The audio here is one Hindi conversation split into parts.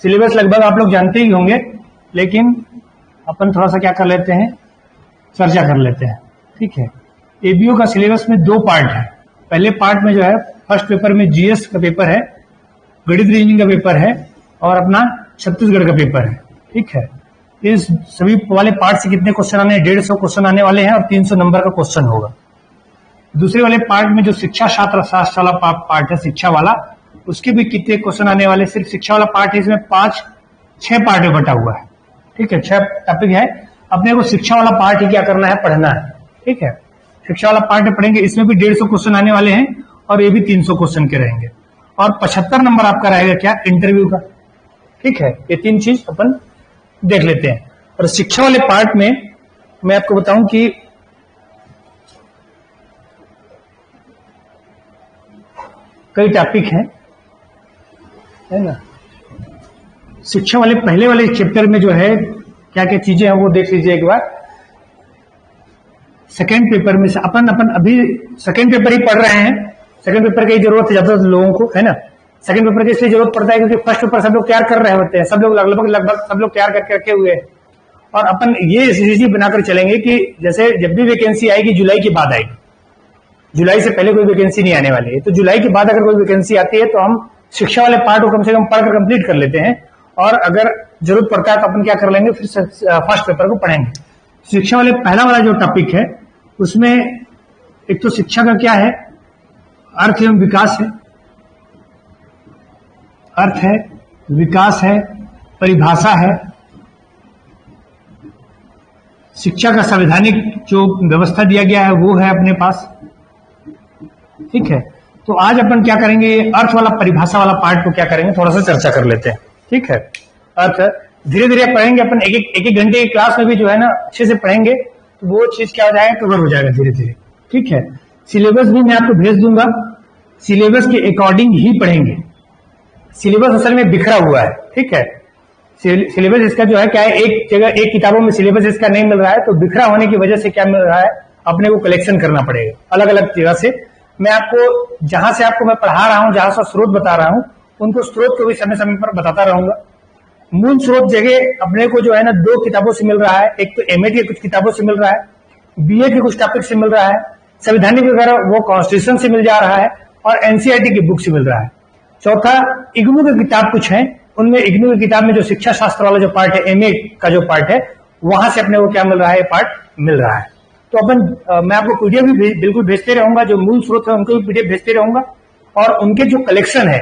सिलेबस लगभग आप लोग जानते ही होंगे, लेकिन अपन थोड़ा सा क्या कर लेते हैं, चर्चा कर लेते हैं। ठीक है, एबीओ का सिलेबस में 2 पार्ट है। पहले पार्ट में जो है फर्स्ट पेपर में जीएस का पेपर है, गणित रीजनिंग का पेपर है और अपना छत्तीसगढ़ का पेपर है। ठीक है, इस सभी वाले पार्ट से कितने क्वेश्चन आने हैं, 150 क्वेश्चन आने वाले हैं और 300 नंबर का क्वेश्चन होगा। दूसरे वाले पार्ट में जो शिक्षा छात्र शास्त्र वाला पार्ट है, शिक्षा वाला, उसके भी कितने क्वेश्चन आने वाले, सिर्फ शिक्षा वाला पार्ट है, इसमें 6 पार्ट में बटा हुआ है। ठीक है, 6 टॉपिक है। अपने को शिक्षा वाला पार्ट ही क्या करना है, पढ़ना है। ठीक है, शिक्षा वाला पार्ट पढ़ेंगे, इसमें भी 150 क्वेश्चन आने वाले हैं और ये भी 300 क्वेश्चन के रहेंगे और 75 नंबर आपका रहेगा क्या, इंटरव्यू का। ठीक है, ये 3 चीज अपन देख लेते हैं। और शिक्षा वाले पार्ट में मैं आपको बताऊं कि कई टॉपिक हैं, है ना। शिक्षा वाले पहले वाले चैप्टर में जो है क्या क्या चीजें हैं वो देख लीजिए एक बार। सेकेंड पेपर में से अपन अभी सेकेंड पेपर ही पढ़ रहे हैं। सेकेंड पेपर की जरूरत है ज्यादा लोगों को, है ना। सेकेंड पेपर की इसलिए जरूरत पड़ता है क्योंकि फर्स्ट पेपर सब लोग तैयार कर रहे होते हैं, सब लोग लगभग सब लोग तैयार करके रखे हुए हैं। और अपन ये स्ट्रेटेजी बनाकर चलेंगे कि जैसे जब भी वैकेंसी आएगी जुलाई के बाद आएगी, जुलाई से पहले कोई वैकेंसी नहीं आने वाली है। तो जुलाई के बाद अगर कोई वैकेंसी आती है तो हम शिक्षा वाले पार्ट को कम से कम पढ़कर कंप्लीट कर लेते हैं और अगर जरूरत पड़ता है तो अपन क्या कर लेंगे, फिर फर्स्ट पेपर को पढ़ेंगे। शिक्षा वाले पहला वाला जो टॉपिक है उसमें एक तो शिक्षा का क्या है, अर्थ एवं विकास है, अर्थ है, विकास है, परिभाषा है, शिक्षा का संवैधानिक जो व्यवस्था दिया गया है वो है अपने पास। ठीक है, तो आज अपन क्या करेंगे, अर्थ वाला परिभाषा वाला पार्ट को क्या करेंगे, थोड़ा सा चर्चा कर लेते हैं। ठीक है, अर्थ धीरे धीरे पढ़ेंगे अपन, एक घंटे की क्लास में भी जो है ना अच्छे से पढ़ेंगे तो वो चीज क्या हो जाएगा, कवर हो जाएगा धीरे धीरे। ठीक है, सिलेबस भी मैं आपको भेज दूंगा, सिलेबस के अकॉर्डिंग ही पढ़ेंगे। सिलेबस असल में बिखरा हुआ है। ठीक है, सिलेबस इसका जो है क्या है, एक जगह एक किताबों में सिलेबस इसका नहीं मिल रहा है, तो बिखरा होने की वजह से क्या मिल रहा है, अपने को कलेक्शन करना पड़ेगा अलग अलग जगह से। मैं आपको जहां से आपको मैं पढ़ा रहा हूं, जहां से स्रोत बता रहा हूं, उनको स्रोत को भी समय समय पर बताता रहूंगा। मूल स्रोत जगह अपने को जो है ना 2 किताबों से मिल रहा है, एक तो एमए की कुछ किताबों से मिल रहा है, बीए के कुछ टॉपिक से मिल रहा है, संवैधानिक वगैरह वो कॉन्स्टिट्यूशन से मिल जा रहा है और एनसीईआरटी की बुक से मिल रहा है। चौथा, इग्नू की किताब कुछ है, उनमें इग्नू की किताब में जो शिक्षा शास्त्र वाला जो पार्ट है, एमए का जो पार्ट है, वहां से अपने को क्या मिल रहा है, पार्ट मिल रहा है। तो अपन मैं आपको पीडीएफ भी बिल्कुल भेजते रहूंगा, जो मूल स्रोत है उनको भी पीडीएफ भेजते रहूंगा और उनके जो कलेक्शन है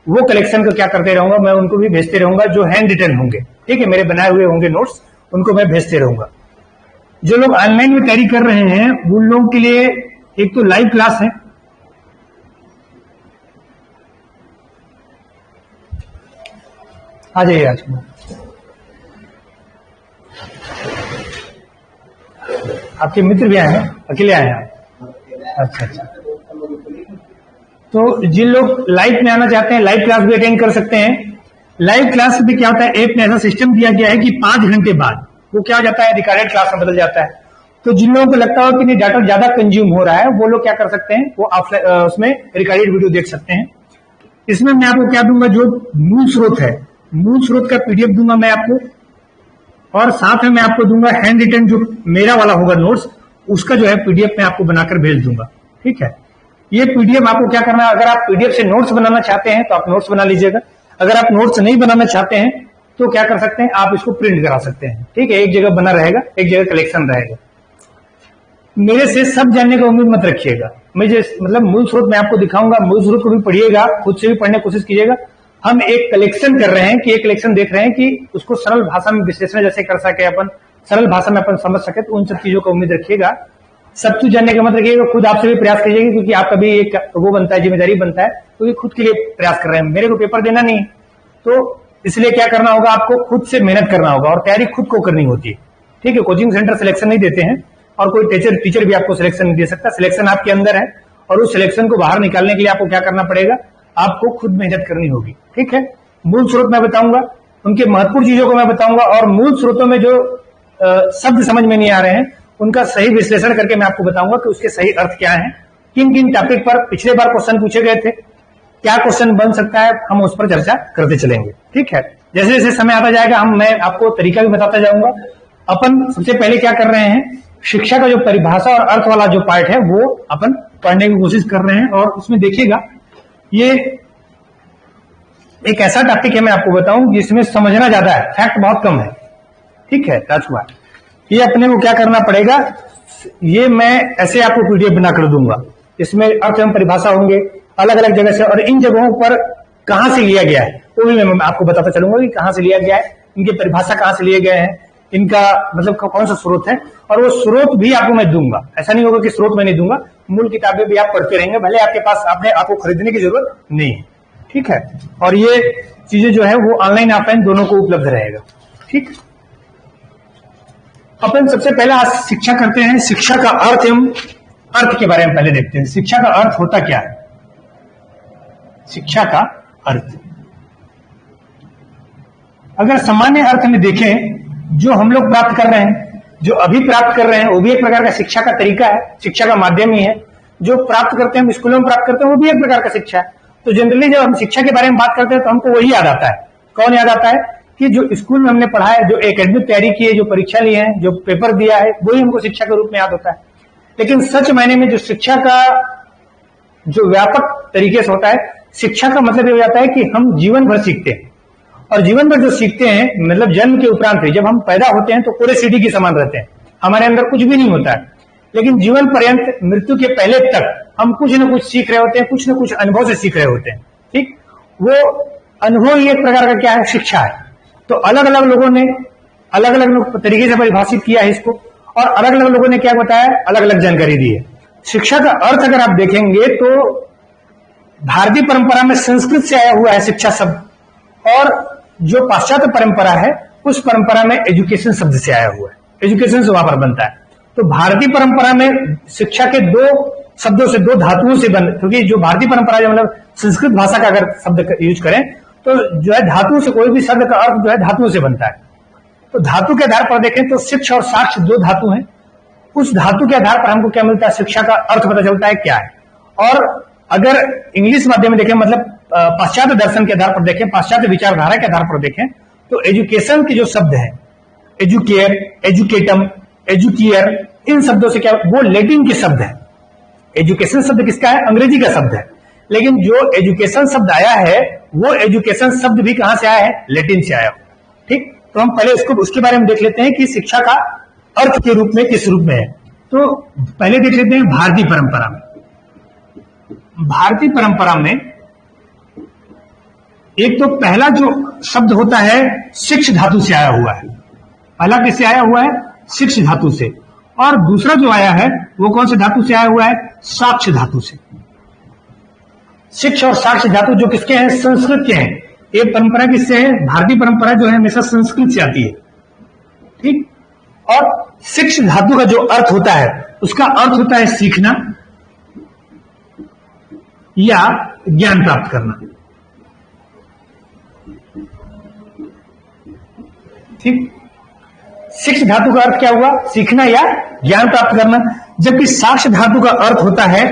वो कलेक्शन को क्या करते रहूंगा, मैं उनको भी भेजते रहूंगा, जो हैंड रिटन होंगे। ठीक है, मेरे बनाए हुए होंगे नोट्स, उनको मैं भेजते रहूंगा। जो लोग ऑनलाइन में तैयारी कर रहे हैं उन लोगों के लिए एक तो लाइव क्लास है, आ जाइए आज आपके मित्र भी आए हैं, अकेले आए हैं आप? अच्छा, तो जिन लोग लाइव में आना चाहते हैं लाइव क्लास भी अटेंड कर सकते हैं। लाइव क्लास में क्या होता है, ऐप में ऐसा सिस्टम दिया गया है कि 5 घंटे बाद वो क्या हो जाता है, रिकॉर्डेड क्लास में बदल जाता है। तो जिन लोगों को लगता हो कि नहीं डाटा ज्यादा कंज्यूम हो रहा है, वो लोग क्या कर सकते हैं, वो उसमें रिकॉर्डेड वीडियो देख सकते हैं। इसमें मैं आपको क्या दूंगा, जो मूल स्रोत है, मूल स्रोत का पीडीएफ दूंगा मैं आपको, और साथ में मैं आपको दूंगा हैंड रिटन जो मेरा वाला होगा नोट्स, उसका जो है पीडीएफ मैं आपको बनाकर भेज दूंगा। ठीक है, ये पीडीएफ आपको क्या करना है, अगर आप पीडीएफ से नोट्स बनाना चाहते हैं तो आप नोट्स बना लीजिएगा, अगर आप नोट्स नहीं बनाना चाहते हैं तो क्या कर सकते हैं, आप इसको प्रिंट करा सकते हैं। ठीक है, एक जगह बना रहेगा, एक जगह कलेक्शन रहेगा। मेरे से सब जानने का उम्मीद मत रखिएगा, मुझे मतलब मूल स्रोत मैं आपको दिखाऊंगा, मूल स्रोत को भी पढ़िएगा, खुद से भी पढ़ने की कोशिश कीजिएगा। हम एक कलेक्शन कर रहे हैं कि एक कलेक्शन देख रहे हैं कि उसको सरल भाषा में विश्लेषण जैसे कर सके, अपन सरल भाषा में अपन समझ सके, तो उन सब चीजों का उम्मीद रखिएगा। सब कुछ जानने का मत रखिएगा, खुद आपसे भी प्रयास करिएगा, क्योंकि आपका भी एक वो बनता है, जिम्मेदारी बनता है, क्योंकि खुद के लिए प्रयास कर रहे हैं, मेरे को पेपर देना नहीं है, तो इसलिए क्या करना होगा, आपको खुद से मेहनत करना होगा और तैयारी खुद को करनी होती है। ठीक है, कोचिंग सेंटर सिलेक्शन नहीं देते हैं और कोई टीचर भी आपको सिलेक्शन नहीं दे सकता, सिलेक्शन आपके अंदर है और उस सिलेक्शन को बाहर निकालने के लिए आपको क्या करना पड़ेगा, आपको खुद मेहनत करनी होगी। ठीक है, मूल स्रोत मैं बताऊंगा, उनके महत्वपूर्ण चीजों को मैं बताऊंगा और मूल स्रोतों में जो शब्द समझ में नहीं आ रहे हैं उनका सही विश्लेषण करके मैं आपको बताऊंगा कि उसके सही अर्थ क्या है, किन किन टॉपिक पर पिछले बार क्वेश्चन पूछे गए थे, क्या क्वेश्चन बन सकता है, हम उस पर चर्चा करते चलेंगे। ठीक है। जैसे जैसे समय आता जाएगा मैं आपको तरीका भी बताता जाऊंगा। अपन सबसे पहले क्या कर रहे हैं, शिक्षा का जो परिभाषा और अर्थ वाला जो पार्ट है वो अपन पढ़ने की कोशिश कर रहे हैं। और उसमें देखिएगा, ये एक ऐसा टॉपिक है मैं आपको बताऊं जिसमें समझना ज्यादा है, फैक्ट बहुत कम है। ठीक है, दैट्स व्हाई ये अपने को क्या करना पड़ेगा, ये मैं ऐसे आपको पीडीएफ बना कर दूंगा, इसमें अर्थ एवं परिभाषा होंगे अलग अलग जगह से, और इन जगहों पर कहां से लिया गया है वो भी मैं आपको बताता चलूंगा कि कहां से लिया गया है, इनकी परिभाषा कहां से लिए गए हैं, इनका मतलब कौन सा स्रोत है, और वो स्रोत भी आपको मैं दूंगा। ऐसा नहीं होगा कि स्रोत मैं नहीं दूंगा, मूल किताबें भी आप पढ़ते रहेंगे, भले आपके पास आपको खरीदने की जरूरत नहीं है। ठीक है, और ये चीजें जो है वो ऑनलाइन ऑफलाइन दोनों को उपलब्ध रहेगा। ठीक, अपन सबसे पहले आज शिक्षा करते हैं, शिक्षा का अर्थ एवं अर्थ के बारे में पहले देखते हैं। शिक्षा का अर्थ होता क्या है, शिक्षा का अर्थ अगर सामान्य अर्थ में देखें, जो हम लोग प्राप्त कर रहे हैं, जो अभी प्राप्त कर रहे हैं, वो भी एक प्रकार का शिक्षा का तरीका है, शिक्षा का माध्यम ही है। जो प्राप्त करते हैं हम स्कूलों में प्राप्त करते हैं वो भी एक प्रकार का शिक्षा है। तो जनरली जब हम शिक्षा के बारे में बात करते हैं तो हमको वही याद आता है। कौन याद आता है कि जो स्कूल में हमने पढ़ा है, जो एकेडमिक तैयारी की है, जो परीक्षा ली है, जो पेपर दिया है, वही हमको शिक्षा के रूप में याद होता है। लेकिन सच मायने में जो शिक्षा का जो व्यापक तरीके से होता है, शिक्षा का मतलब ये हो जाता है कि हम जीवन भर सीखते हैं, और जीवन भर जो सीखते हैं मतलब जन्म के उपरांत भी, जब हम पैदा होते हैं तो पूरे सीढ़ी के समान रहते हैं, हमारे अंदर कुछ भी नहीं होता है, लेकिन जीवन पर्यंत मृत्यु के पहले तक हम कुछ न कुछ सीख रहे होते हैं, कुछ न कुछ अनुभव से सीख रहे होते हैं। ठीक, वो अनुभव ही एक प्रकार का क्या है, शिक्षा है। तो अलग अलग लोगों ने अलग अलग तरीके से परिभाषित किया है इसको, और अलग अलग लोगों ने क्या बताया, अलग अलग जानकारी दी है। शिक्षा का अर्थ अगर आप देखेंगे तो भारतीय परंपरा में संस्कृत से आया हुआ है शिक्षा शब्द, और जो पाश्चात्य परंपरा है उस परंपरा में एजुकेशन शब्द से आया हुआ है, एजुकेशन से वहां पर बनता है। तो भारतीय परंपरा में शिक्षा के दो शब्दों से, दो धातुओं से बन, क्योंकि जो भारतीय परंपरा जो मतलब संस्कृत भाषा का अगर शब्द यूज करें तो जो है धातु से, कोई भी शब्द का अर्थ जो है धातुओं से बनता है। तो धातु के आधार पर देखें तो शिक्ष और साक्ष्य दो धातु हैं, उस धातु के आधार पर हमको क्या मिलता है, शिक्षा का अर्थ पता चलता है क्या है। और अगर इंग्लिश माध्यम में देखें, मतलब पाश्चात्य दर्शन के आधार पर देखें, पाश्चात्य विचारधारा के आधार पर देखें, तो एजुकेशन के जो शब्द है, एजुकेयर, एजुकेटम, एजुकियर, इन शब्दों से क्या, वो लैटिन के शब्द है। एजुकेशन शब्द किसका है, अंग्रेजी का शब्द है, लेकिन जो एजुकेशन शब्द आया है वो एजुकेशन शब्द भी कहां से आया है, लैटिन से आया। ठीक, तो हम पहले उसके बारे में देख लेते हैं कि शिक्षा का अर्थ के रूप में किस रूप में है। तो पहले देख लेते हैं भारतीय परंपरा में। भारतीय परंपरा में एक तो पहला जो शब्द होता है शिक्ष धातु से आया हुआ है, पहला किससे आया हुआ है, शिक्ष धातु से, और दूसरा जो आया है वो कौन से धातु से आया हुआ है, साक्ष्य धातु से। शिक्ष और साक्ष्य धातु जो किसके हैं, संस्कृत के हैं। ये परंपरा किससे है, भारतीय परंपरा जो है हमेशा संस्कृत से आती है। ठीक, और शिक्ष धातु का जो अर्थ होता है उसका अर्थ होता है सीखना या ज्ञान प्राप्त करना। ठीक, शिक्ष धातु का अर्थ क्या हुआ, सीखना या ज्ञान प्राप्त करना, जबकि साक्ष्य धातु का अर्थ होता है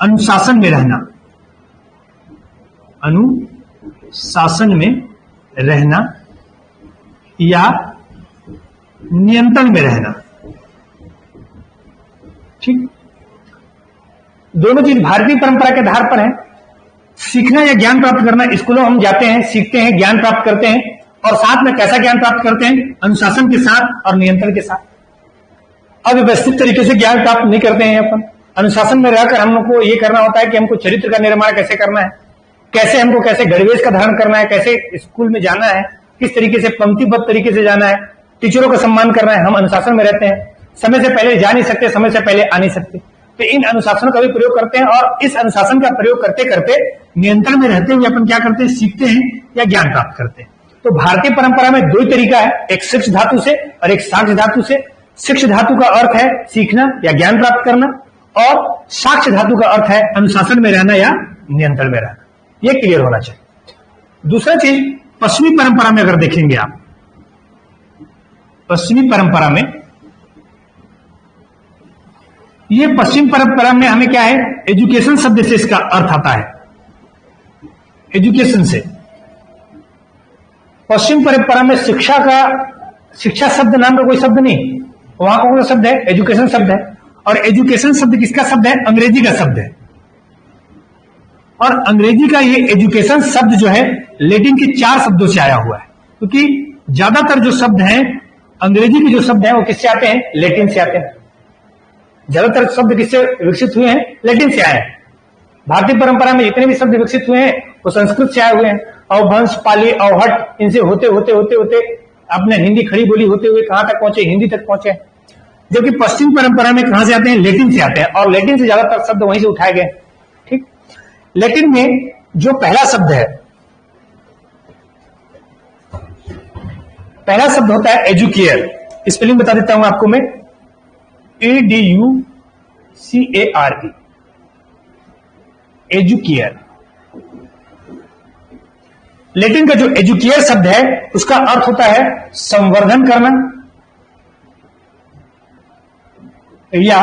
अनुशासन में रहना, अनुशासन में रहना या नियंत्रण में रहना। ठीक, दोनों चीज भारतीय परंपरा के आधार पर है। सीखना या ज्ञान प्राप्त करना, स्कूलों हम जाते हैं, सीखते हैं, ज्ञान प्राप्त करते हैं, और साथ में कैसा ज्ञान प्राप्त करते हैं, अनुशासन के साथ और नियंत्रण के साथ। अव्यवस्थित तरीके से ज्ञान प्राप्त नहीं करते हैं अपन। अनुशासन में रहकर हमको ये करना होता है कि हमको चरित्र का निर्माण कैसे करना है, कैसे हमको कैसे गणवेश का धारण करना है, कैसे स्कूल में जाना है, किस तरीके से पंक्तिबद्ध तरीके से जाना है, टीचरों का सम्मान करना है। हम अनुशासन में रहते हैं, समय से पहले जा नहीं सकते, समय से पहले आ नहीं सकते, तो इन अनुशासनों का भी प्रयोग करते हैं, और इस अनुशासन का प्रयोग करते करते नियंत्रण में रहते हुए अपन क्या करते हैं, सीखते हैं या ज्ञान प्राप्त करते हैं। तो भारतीय परंपरा में दो तरीका है, एक शिक्ष धातु से और एक साक्ष्य धातु से। शिक्ष धातु का अर्थ है सीखना या ज्ञान प्राप्त करना, और साक्ष्य धातु का अर्थ है अनुशासन में रहना या नियंत्रण में रहना। यह क्लियर होना चाहिए। दूसरा चीज, पश्चिमी परंपरा में अगर देखेंगे आप, पश्चिमी परंपरा में, ये पश्चिम परंपरा में हमें क्या है, एजुकेशन शब्द से इसका अर्थ आता है, एजुकेशन से। पश्चिम परंपरा में शिक्षा शब्द नाम का कोई शब्द नहीं, वहां कौन सा शब्द है? एजुकेशन शब्द है। और एजुकेशन शब्द किसका शब्द है? अंग्रेजी का शब्द है। और अंग्रेजी का ये एजुकेशन शब्द जो है लैटिन के 4 शब्दों से आया हुआ है, क्योंकि ज्यादातर जो शब्द हैं अंग्रेजी के जो शब्द हैं वो किससे आते हैं? लैटिन से आते हैं। ज्यादातर शब्द किससे विकसित हुए हैं? लैटिन से आए हैं। भारतीय परंपरा में जितने भी शब्द विकसित हुए हैं वो संस्कृत से आए हुए हैं। अवभंश, पाली, अवहट, इनसे होते होते होते होते अपने हिंदी खड़ी बोली होते हुए कहां तक पहुंचे? हिंदी तक पहुंचे। जबकि पश्चिम परंपरा में कहां से आते हैं? लैटिन से आते हैं, और लैटिन से ज्यादातर शब्द वहीं से उठाए गए। ठीक, लैटिन में जो पहला शब्द है, पहला शब्द होता है एजुकेयर। स्पेलिंग बता देता हूं आपको मैं, ADUCARE, एजुकेयर। लैटिन का जो एजुकेयर शब्द है उसका अर्थ होता है संवर्धन करना या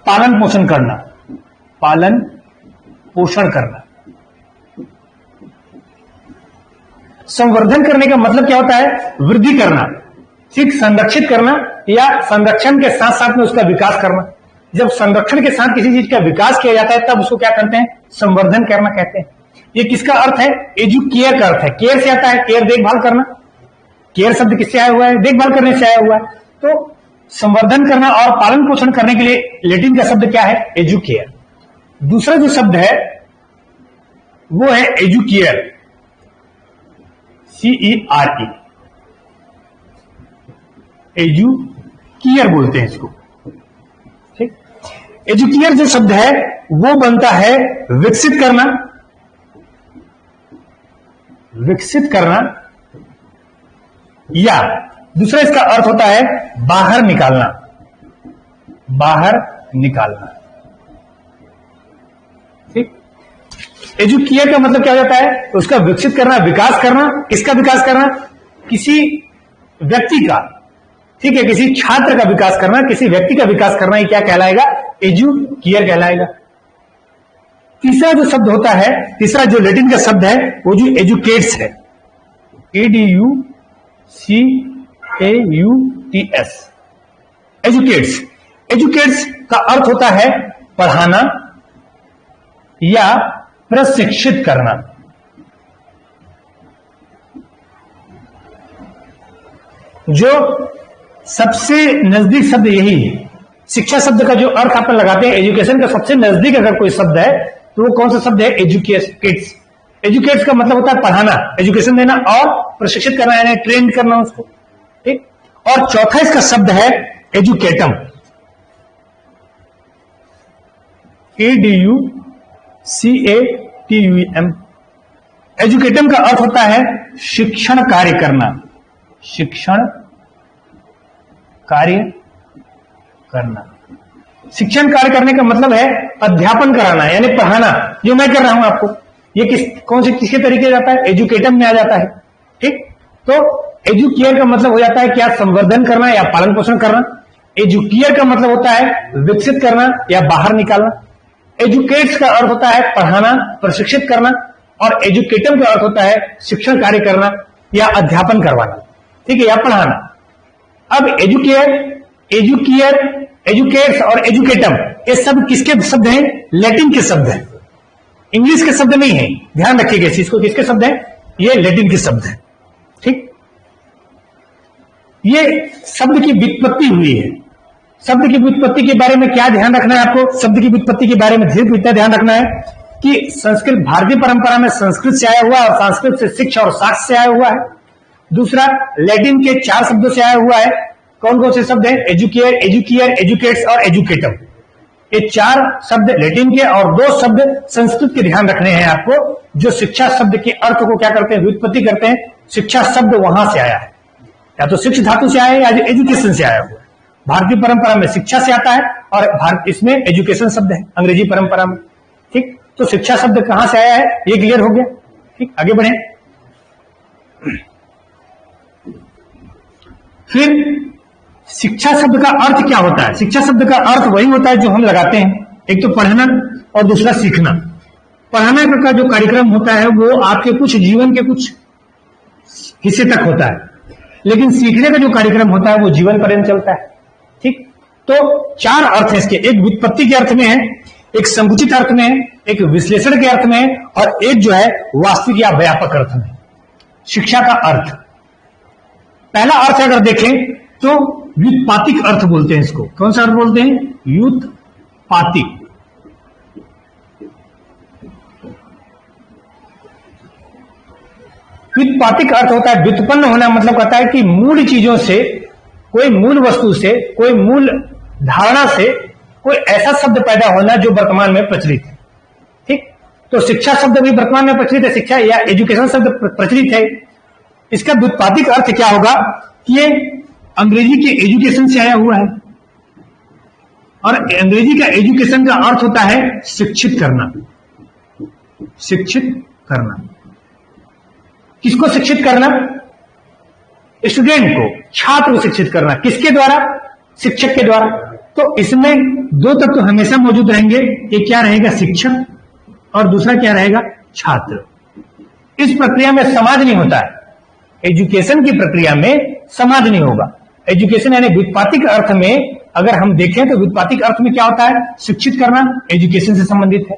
पालन पोषण करना। पालन पोषण करना। संवर्धन करने का मतलब क्या होता है? वृद्धि करना, ठीक, संरक्षित करना या संरक्षण के साथ साथ में उसका विकास करना। जब संरक्षण के साथ किसी चीज का विकास किया जाता है तब उसको क्या कहते हैं? संवर्धन करना कहते हैं। ये किसका अर्थ है? एजुकेयर का अर्थ है। केयर से आता है, केयर देखभाल करना। केयर शब्द किससे आया हुआ है? देखभाल करने से आया हुआ है। तो संवर्धन करना और पालन पोषण करने के लिए लैटिन का शब्द क्या है? एजुकेयर। दूसरा जो शब्द है वो है एजुकेयर, CERE, एजुकेयर बोलते हैं इसको। ठीक, एजुकेयर जो शब्द है वो बनता है विकसित करना, विकसित करना, या दूसरा इसका अर्थ होता है बाहर निकालना, बाहर निकालना। ठीक, एजुकेयर का मतलब क्या हो जाता है? उसका विकसित करना, विकास करना। किसका विकास करना? किसी व्यक्ति का, ठीक है, किसी छात्र का विकास करना, किसी व्यक्ति का विकास करना, ये क्या कहलाएगा? एजुकेयर कहलाएगा। तीसरा जो शब्द होता है, तीसरा जो लैटिन का शब्द है वो जो एजुकेट्स है, ADUCAUTS, एजुकेट्स। एजुकेट्स का अर्थ होता है पढ़ाना या प्रशिक्षित करना। जो सबसे नजदीक शब्द यही है। शिक्षा शब्द का जो अर्थ अपन लगाते हैं, एजुकेशन का सबसे नजदीक अगर कोई शब्द है तो वो कौन सा शब्द है? एजुकेट्स। एजुकेट्स का मतलब होता है पढ़ाना, एजुकेशन देना और प्रशिक्षित करना, यानी ट्रेन करना उसको। ठीक, और चौथा इसका शब्द है एजुकेटम, ADUCATUM। एजुकेटम का अर्थ होता है शिक्षण कार्य करना, शिक्षण कार्य करना। शिक्षण कार्य करने का मतलब है अध्यापन कराना, यानी पढ़ाना। जो मैं कर रहा हूं आपको, ये किसके तरीके जाता है? एजुकेटम में आ जाता है। ठीक, तो एजुकेयर का मतलब हो जाता है क्या? संवर्धन करना या पालन पोषण करना। एजुकेयर का मतलब होता है विकसित करना या बाहर निकालना। एजुकेट्स का अर्थ होता है पढ़ाना, प्रशिक्षित करना, और एजुकेटम का अर्थ होता है शिक्षण कार्य करना या अध्यापन करवाना, ठीक है, या पढ़ाना। अब एजुकेयर, एजुकेट्स और एजुकेटम, ये सब किसके शब्द हैं? लैटिन के शब्द हैं, इंग्लिश के शब्द नहीं है। ध्यान रखिएगा इस चीज को, किसके शब्द हैं? ये लैटिन के शब्द हैं। ठीक, ये शब्द की व्युत्पत्ति हुई है। शब्द की व्युत्पत्ति के बारे में क्या ध्यान रखना है आपको? शब्द की व्युत्पत्ति के बारे में धीरे इतना ध्यान रखना है कि संस्कृत, भारतीय परंपरा में संस्कृत से आया हुआ है और संस्कृत से शिक्षा और शास्त्र से आया हुआ है। दूसरा, लैटिन के 4 शब्दों से आया हुआ है। कौन कौन से शब्द हैं? एजुकेयर, एजुकेयर, एजुकेट्स और एजुकेटम। ये 4 शब्द लैटिन के और 2 शब्द संस्कृत के ध्यान रखने हैं आपको, जो शिक्षा शब्द के अर्थ को क्या करते हैं? व्युत्पत्ति करते हैं। शिक्षा शब्द वहां से आया है, या तो शिक्ष धातु से आया है या एजुकेशन से आया हुआ है। भारतीय परंपरा में शिक्षा से आता है और इसमें एजुकेशन शब्द है अंग्रेजी परंपरा में। ठीक, तो शिक्षा शब्द कहां से आया है ये क्लियर हो गया। ठीक, आगे बढ़े। फिर शिक्षा शब्द का अर्थ क्या होता है? शिक्षा शब्द का अर्थ वही होता है जो हम लगाते हैं, एक तो पढ़ना और दूसरा सीखना। पढ़ाना का जो कार्यक्रम होता है वो आपके कुछ जीवन के कुछ हिस्से तक होता है, लेकिन सीखने का जो कार्यक्रम होता है वो जीवन पर्यंत चलता है। ठीक, तो 4 अर्थ है इसके। एक व्युत्पत्ति के अर्थ में है, एक संकुचित अर्थ में है, एक विश्लेषण के अर्थ में है, और एक जो है वास्तविक या व्यापक अर्थ में। शिक्षा का अर्थ, पहला अर्थ अगर देखें तो व्युत्पातिक अर्थ बोलते हैं इसको। कौन सा अर्थ बोलते हैं? व्युत्पातिक। व्युत्पातिक अर्थ होता है व्युत्पन्न होना, मतलब कहता है कि मूल चीजों से, कोई मूल वस्तु से, कोई मूल धारणा से कोई ऐसा शब्द पैदा होना जो वर्तमान में प्रचलित है। ठीक, तो शिक्षा शब्द भी वर्तमान में प्रचलित है, शिक्षा या एजुकेशन शब्द प्रचलित है। इसका व्युत्पातिक अर्थ क्या होगा कि ये अंग्रेजी के एजुकेशन से आया हुआ है, और अंग्रेजी का एजुकेशन का अर्थ होता है शिक्षित करना। शिक्षित करना, किसको शिक्षित करना? स्टूडेंट को, छात्र को शिक्षित करना। किसके द्वारा? शिक्षक के द्वारा। तो इसमें 2 तत्व हमेशा मौजूद रहेंगे। एक क्या रहेगा? शिक्षक, और दूसरा क्या रहेगा? छात्र। इस प्रक्रिया में समाज नहीं होता है। एजुकेशन की प्रक्रिया में समाज नहीं होगा। एजुकेशन यानी व्युत्पातिक अर्थ में अगर हम देखें तो व्युत्पातिक अर्थ में क्या होता है? शिक्षित करना, एजुकेशन से संबंधित है।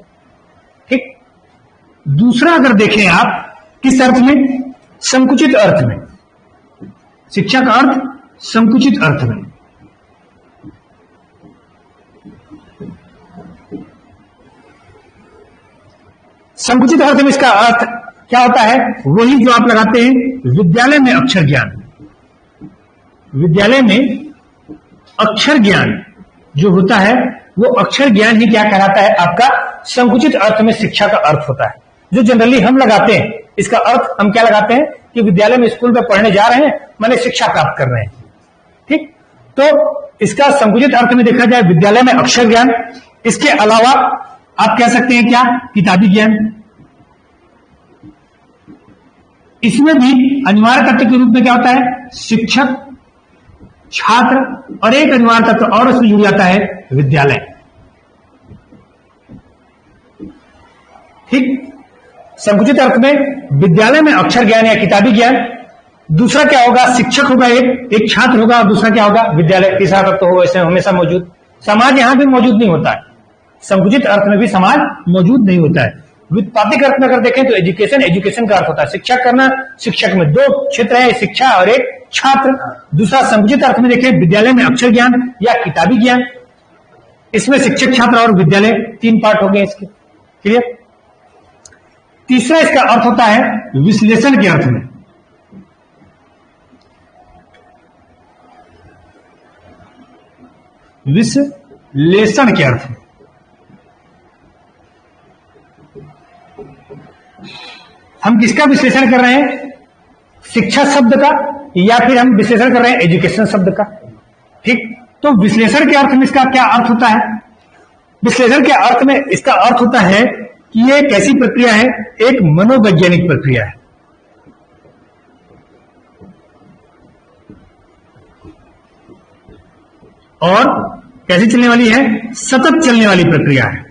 ठीक, दूसरा अगर देखें आप किस अर्थ में? संकुचित अर्थ में। शिक्षा का अर्थ संकुचित अर्थ में। संकुचित अर्थ में इसका अर्थ क्या होता है? वही जो आप लगाते हैं विद्यालय में अक्षर ज्ञान। विद्यालय में अक्षर ज्ञान जो होता है वो अक्षर ज्ञान ही क्या कहलाता है? आपका संकुचित अर्थ में शिक्षा का अर्थ होता है, जो जनरली हम लगाते हैं। इसका अर्थ हम क्या लगाते हैं कि विद्यालय में, स्कूल में पढ़ने जा रहे हैं, माने शिक्षा प्राप्त कर रहे हैं। ठीक, तो इसका संकुचित अर्थ में देखा जाए विद्यालय में अक्षर ज्ञान। इसके अलावा आप कह सकते हैं क्या? किताबी ज्ञान। इसमें भी अनिवार्य तत्व के रूप में क्या होता है? शिक्षक, छात्र, और एक अनिवार्य तत्व और उसमें जुड़ जाता है विद्यालय। ठीक, संकुचित अर्थ में विद्यालय में अक्षर ज्ञान या किताबी ज्ञान। दूसरा क्या होगा? शिक्षक होगा, एक छात्र होगा, और दूसरा क्या होगा? विद्यालय। तीसरा तत्व होगा इसमें हमेशा मौजूद। समाज यहां भी मौजूद नहीं होता है। संकुचित अर्थ में भी समाज मौजूद नहीं होता है। व्युत्पातिक अर्थ में अगर देखें तो एजुकेशन, एजुकेशन का अर्थ होता है शिक्षा करना। शिक्षक में 2 क्षेत्र है, शिक्षा और एक छात्र। दूसरा संकुचित अर्थ में देखें विद्यालय में अक्षर ज्ञान या किताबी ज्ञान। इसमें शिक्षक, छात्र और विद्यालय 3 पार्ट हो गए इसके। क्लियर? तीसरा इसका अर्थ होता है विश्लेषण के अर्थ में। विश्लेषण के अर्थ में हम किसका विश्लेषण कर रहे हैं? शिक्षा शब्द का, या फिर हम विश्लेषण कर रहे हैं एजुकेशन शब्द का। ठीक, तो विश्लेषण के अर्थ में इसका क्या अर्थ होता है? विश्लेषण के अर्थ में इसका अर्थ होता है कि ये एक ऐसी प्रक्रिया है, एक मनोवैज्ञानिक प्रक्रिया है। और कैसी चलने वाली है? सतत चलने वाली प्रक्रिया है।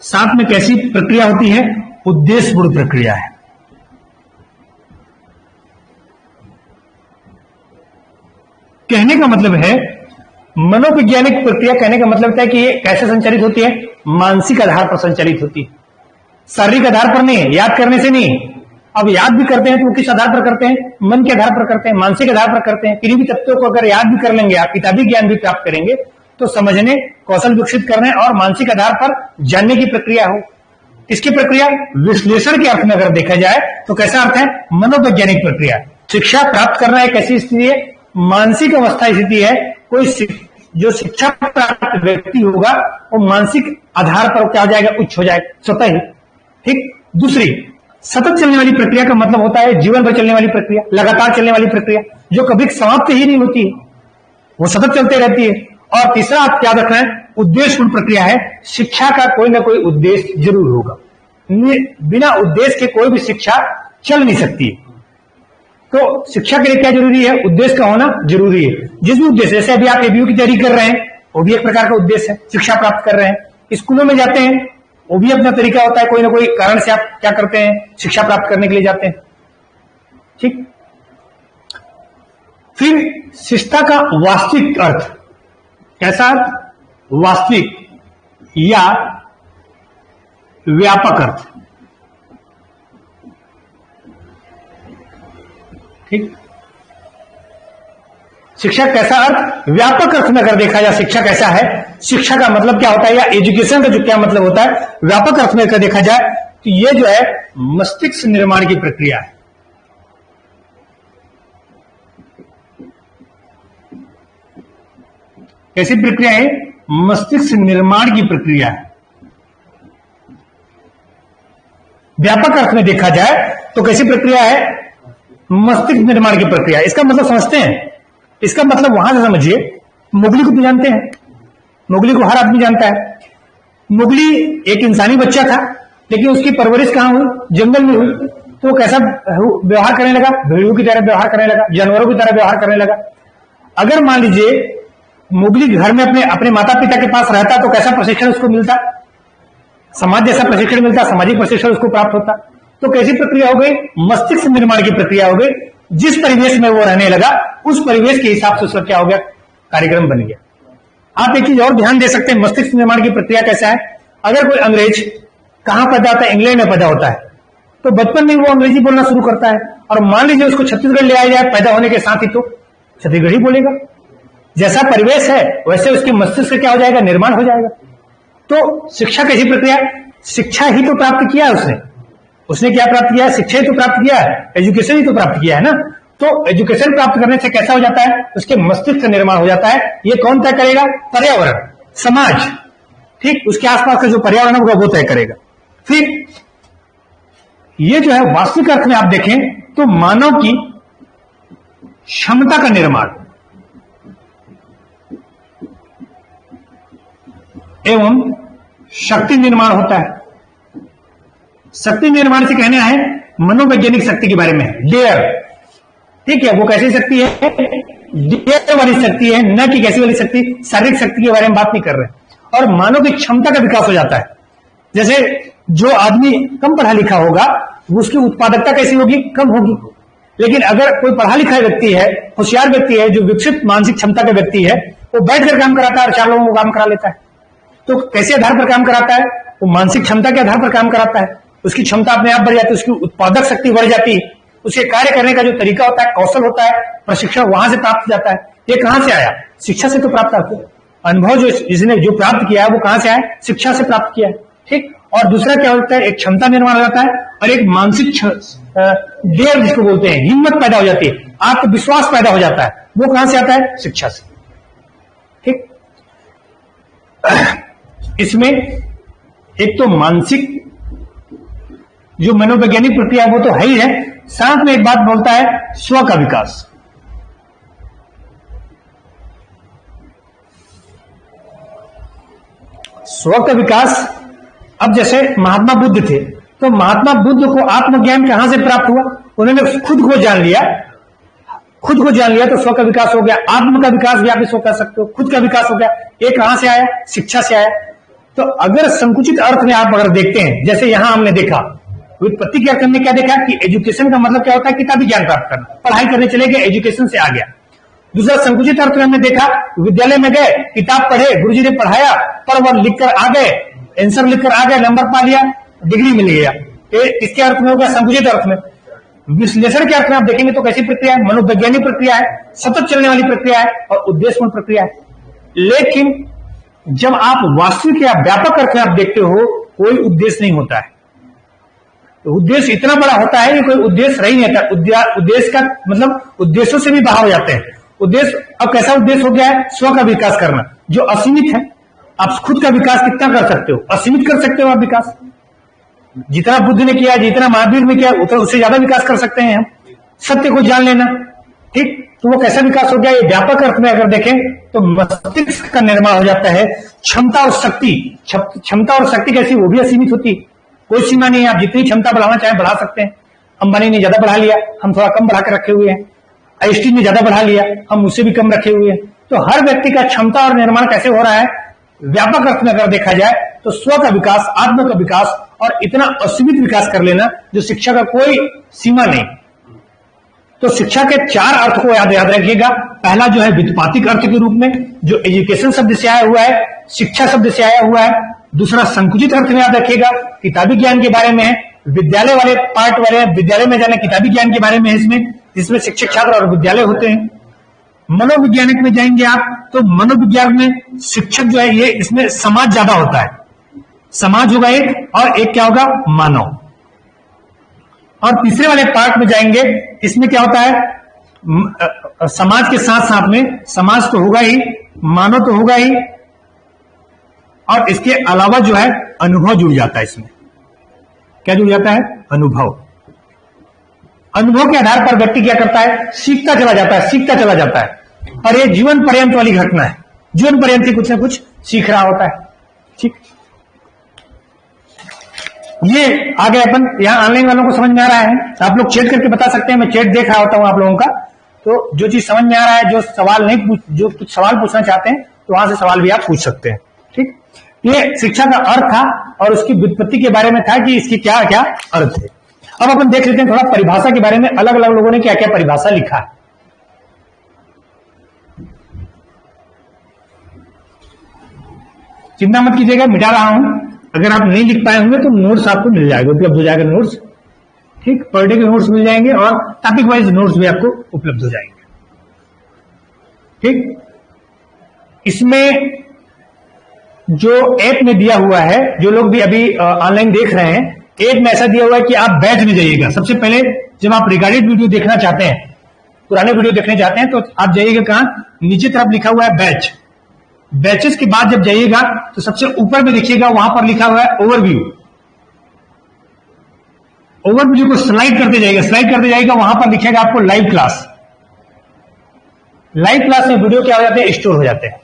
साथ में कैसी प्रक्रिया होती है? उद्देश्यपूर्ण प्रक्रिया है। कहने का मतलब है मनोवैज्ञानिक प्रक्रिया, कहने का मतलब है कि ये कैसे संचालित होती है? मानसिक आधार पर संचालित होती है, शारीरिक आधार पर नहीं, याद करने से नहीं। अब याद भी करते हैं तो किस आधार पर करते हैं? मन के आधार पर करते हैं, मानसिक आधार पर करते हैं। किन्हीं भी तत्वों को अगर याद भी कर लेंगे आप, किताबी ज्ञान भी प्राप्त करेंगे, तो समझने, कौशल विकसित करने और मानसिक आधार पर जानने की प्रक्रिया हो। इसकी प्रक्रिया विश्लेषण के अर्थ में अगर देखा जाए तो कैसा अर्थ है? मनोवैज्ञानिक प्रक्रिया। शिक्षा प्राप्त करना एक ऐसी स्थिति है, मानसिक अवस्था स्थिति है। कोई जो शिक्षा प्राप्त व्यक्ति होगा वो मानसिक आधार पर क्या हो जाएगा? उच्च हो जाएगा स्वतः ही। ठीक, दूसरी सतत चलने वाली प्रक्रिया का मतलब होता है जीवन भर चलने वाली प्रक्रिया, लगातार चलने वाली प्रक्रिया, जो कभी समाप्त ही नहीं होती है, वो सतत चलते रहती है। और तीसरा आप याद रखना है, उद्देश्यपूर्ण प्रक्रिया है। शिक्षा का कोई ना कोई उद्देश्य जरूर होगा, बिना उद्देश्य के कोई भी शिक्षा चल नहीं सकती है। तो शिक्षा के लिए क्या जरूरी है? उद्देश्य का होना जरूरी है। जिस भी उद्देश्य, जैसे अभी आप एबीयू की तैयारी कर रहे हैं, वो भी एक प्रकार का उद्देश्य है, शिक्षा प्राप्त कर रहे हैं। स्कूलों में जाते हैं, वो भी अपना तरीका होता है, कोई ना कोई कारण से आप क्या करते हैं, शिक्षा प्राप्त करने के लिए जाते हैं। ठीक। फिर शिष्टता का वास्तविक अर्थ, कैसा अर्थ? वास्तविक या व्यापक अर्थ। ठीक। शिक्षा कैसा अर्थ? व्यापक अर्थ में अगर देखा जाए शिक्षा कैसा है, शिक्षा का मतलब क्या होता है या एजुकेशन का जो क्या मतलब होता है, व्यापक अर्थ में अगर देखा जाए तो ये जो है मस्तिष्क निर्माण की प्रक्रिया है। कैसी प्रक्रिया है? मस्तिष्क निर्माण की प्रक्रिया है। व्यापक अर्थ में देखा जाए तो कैसी प्रक्रिया है? मस्तिष्क निर्माण की प्रक्रिया। इसका मतलब समझते हैं? इसका मतलब वहां से समझिए, मुगली को तो जानते हैं, मुगली को हर आदमी जानता है। मुगली एक इंसानी बच्चा था, लेकिन उसकी परवरिश कहां हुई? जंगल में हुई। तो वो कैसा व्यवहार करने लगा? भेड़ियों की तरह व्यवहार करने लगा, जानवरों की तरह व्यवहार करने लगा। अगर मान लीजिए मुगली घर में अपने माता पिता के पास रहता तो कैसा प्रशिक्षण उसको मिलता? समाज जैसा प्रशिक्षण मिलता, सामाजिक प्रशिक्षण उसको प्राप्त होता। तो कैसी प्रक्रिया हो गई? मस्तिष्क निर्माण की प्रक्रिया हो गई। जिस परिवेश में वो रहने लगा उस परिवेश के हिसाब से उसका क्या हो गया? कार्यक्रम बन गया। आप एक चीज और ध्यान दे सकते हैं, मस्तिष्क निर्माण की प्रक्रिया कैसा है? अगर कोई अंग्रेज कहां पैदा होता है? इंग्लैंड में पैदा होता है, तो बचपन में वो अंग्रेजी बोलना शुरू करता है, और मान लीजिए उसको छत्तीसगढ़ ले आया जाए पैदा होने के साथ ही, तो छत्तीसगढ़ी बोलेगा। जैसा परिवेश है वैसे उसके मस्तिष्क क्या हो जाएगा? निर्माण हो जाएगा। तो शिक्षा कैसी प्रक्रिया? शिक्षा ही तो प्राप्त किया है उसने क्या प्राप्त किया है? शिक्षा ही तो प्राप्त किया है, एजुकेशन ही तो प्राप्त किया है ना। तो एजुकेशन प्राप्त करने से कैसा हो जाता है? उसके मस्तिष्क का निर्माण हो जाता है। ये कौन तय करेगा? पर्यावरण, समाज। ठीक। उसके आसपास का जो पर्यावरण होगा वो तय करेगा। फिर ये जो है वास्तविक अर्थ में आप देखें तो मानव की क्षमता का निर्माण एवं शक्ति निर्माण होता है। शक्ति निर्माण से कहना है मनोवैज्ञानिक शक्ति के बारे में, डेयर। ठीक है। वो कैसी शक्ति है? डेयर वाली शक्ति है, न कि कैसी वाली शक्ति? शारीरिक शक्ति के बारे में बात नहीं कर रहे। और मानव की क्षमता का विकास हो जाता है। जैसे जो आदमी कम पढ़ा लिखा होगा उसकी उत्पादकता कैसी होगी? कम होगी। लेकिन अगर कोई पढ़ा लिखा व्यक्ति है, होशियार व्यक्ति है, जो विकसित मानसिक क्षमता का व्यक्ति है, वो बैठकर काम कराता है और 4 लोगों को काम करा लेता है। तो कैसे आधार पर काम कराता है? वो मानसिक क्षमता के आधार पर काम कराता है। उसकी क्षमता अपने आप बढ़ जाती है, उसकी उत्पादक शक्ति बढ़ जाती है, उसके कार्य करने का जो तरीका होता है, कौशल होता है, प्रशिक्षण वहां से प्राप्त हो जाता है। ये कहां से आया? शिक्षा से तो प्राप्त होता है। अनुभव जो इसने जो प्राप्त किया है वो कहां से आया? शिक्षा से प्राप्त किया है। ठीक। और दूसरा क्या होता है? एक क्षमता निर्माण हो जाता है और एक मानसिक डेयर जिसको बोलते हैं, हिम्मत पैदा हो जाती है, आत्मविश्वास पैदा हो जाता है। वो कहां से आता है? शिक्षा से। ठीक। इसमें एक तो मानसिक जो मनोवैज्ञानिक प्रक्रिया वो तो है ही है, साथ में एक बात बोलता है स्व का विकास। स्व का विकास। अब जैसे महात्मा बुद्ध थे, तो महात्मा बुद्ध को आत्मज्ञान कहां से प्राप्त हुआ? उन्होंने खुद को जान लिया, खुद को जान लिया तो स्व का विकास हो गया। आत्म का विकास भी आप इसको कह सकते हो, खुद का विकास हो गया। ये कहां से आया? शिक्षा से आया। तो अगर संकुचित अर्थ में आप अगर देखते हैं, जैसे यहां हमने देखा व्युत्पत्ति के अर्थ में क्या देखा कि एजुकेशन का मतलब क्या होता है? किताबी ज्ञान प्राप्त करना, पढ़ाई करने चले गए, एजुकेशन से आ गया। दूसरा संकुचित अर्थ में हमने देखा विद्यालय में गए, किताब पढ़े, गुरुजी ने पढ़ाया, पर वह लिखकर आ गए, आंसर लिखकर आ गए, नंबर पा लिया, डिग्री मिल गया। इसके अर्थ में हो गया संकुचित अर्थ में। विश्लेषण के अर्थ में आप देखेंगे तो कैसी प्रक्रिया है? मनोवैज्ञानिक प्रक्रिया है, सतत चलने वाली प्रक्रिया है और उद्देश्यपूर्ण प्रक्रिया है। लेकिन जब आप वास्तविक या व्यापक अर्थ में आप देखते हो, कोई उद्देश्य नहीं होता है। तो उद्देश्य इतना बड़ा होता है कि कोई उद्देश्य रह नहीं आता। उद्देश्य का मतलब उद्देश्यों से भी बाहर हो जाते हैं। उद्देश्य अब कैसा उद्देश्य हो गया है? स्व का विकास करना, जो असीमित है। आप खुद का विकास कितना कर सकते हो? असीमित कर सकते हो आप विकास। जितना बुद्ध ने किया, जितना महावीर ने किया, उतना उससे ज्यादा विकास कर सकते हैं हम। सत्य को जान लेना। ठीक। तो वो कैसा विकास हो गया? ये व्यापक अर्थ में अगर देखें तो मस्तिष्क का निर्माण हो जाता है। क्षमता और शक्ति, क्षमता और शक्ति कैसी? वो भी असीमित होती, कोई सीमा नहीं है। आप जितनी क्षमता बढ़ाना चाहें बढ़ा सकते हैं। अंबानी ने ज्यादा बढ़ा लिया, हम थोड़ा कम बढ़ा कर रखे हुए हैं। आइंस्टीन ने ज्यादा बढ़ा लिया, हम उससे भी कम रखे हुए हैं। तो हर व्यक्ति का क्षमता और निर्माण कैसे हो रहा है? व्यापक अर्थ में अगर देखा जाए तो स्व का विकास, आत्म का विकास और इतना असीमित विकास कर लेना जो शिक्षा का कोई सीमा नहीं। तो शिक्षा के 4 अर्थ को याद रखिएगा। पहला जो है व्युत्पातिक अर्थ के रूप में, जो एजुकेशन शब्द से आया हुआ है, शिक्षा शब्द से आया हुआ है। दूसरा संकुचित अर्थ में याद रखिएगा, किताबी ज्ञान के बारे में है। विद्यालय वाले पार्ट वाले, विद्यालय में जाना किताबी ज्ञान के बारे में है इसमें, जिसमें शिक्षक, छात्र और विद्यालय होते हैं। मनोवैज्ञानिक में जाएंगे आप तो मनोविज्ञान में शिक्षक जो है, ये इसमें समाज ज्यादा होता है। समाज होगा एक, और एक क्या होगा, मानव। और तीसरे वाले पार्ट में जाएंगे, इसमें क्या होता है, समाज के साथ साथ में समाज तो होगा ही, मानव तो होगा ही, और इसके अलावा जो है अनुभव जुड़ जाता है। इसमें क्या जुड़ जाता है, अनुभव। अनुभव के आधार पर व्यक्ति क्या करता है, सीखता चला जाता है, सीखता चला जाता है। और ये जीवन पर्यंत वाली घटना है, जीवन पर्यंत ही कुछ ना कुछ सीख रहा होता है। ठीक, ये आगे अपन यहां ऑनलाइन वालों को समझ में आ रहा है, आप लोग चेट करके बता सकते हैं। मैं चेट देख रहा होता हूं आप लोगों का, तो जो चीज समझ में आ रहा है, जो सवाल नहीं जो कुछ सवाल पूछना चाहते हैं, तो वहां से सवाल भी आप पूछ सकते हैं। ठीक, ये शिक्षा का अर्थ था और उसकी व्युत्पत्ति के बारे में था कि इसकी क्या क्या अर्थ है। अब अपन देख लेते हैं थोड़ा परिभाषा के बारे में, अलग अलग लोगों ने क्या क्या परिभाषा लिखा है। चिंता मत कीजिएगा, मिटा रहा हूं। अगर आप नहीं लिख पाए होंगे तो नोट्स आपको मिल जाएगा, उपलब्ध हो जाएगा नोट्स। ठीक, पर डे के नोट्स मिल जाएंगे और टॉपिक वाइज नोट्स भी आपको उपलब्ध हो जाएंगे। ठीक, इसमें जो ऐप में दिया हुआ है, जो लोग भी अभी ऑनलाइन देख रहे हैं, ऐप में ऐसा दिया हुआ है कि आप बैच में जाइएगा। सबसे पहले जब आप रिकॉर्डेड वीडियो देखना चाहते हैं, पुराने वीडियो देखने चाहते हैं, तो आप जाइएगा कहां, नीचे तरफ लिखा हुआ है बैच। बैचेस के बाद जब जाइएगा तो सबसे ऊपर में देखिएगा, वहां पर लिखा हुआ है ओवरव्यू। ओवरव्यू को स्लाइड करते जाइएगा, स्लाइड करते जाइएगा, वहां पर लिखेगा आपको लाइव क्लास। लाइव क्लास में वीडियो क्या हो जाते हैं, स्टोर हो जाते हैं।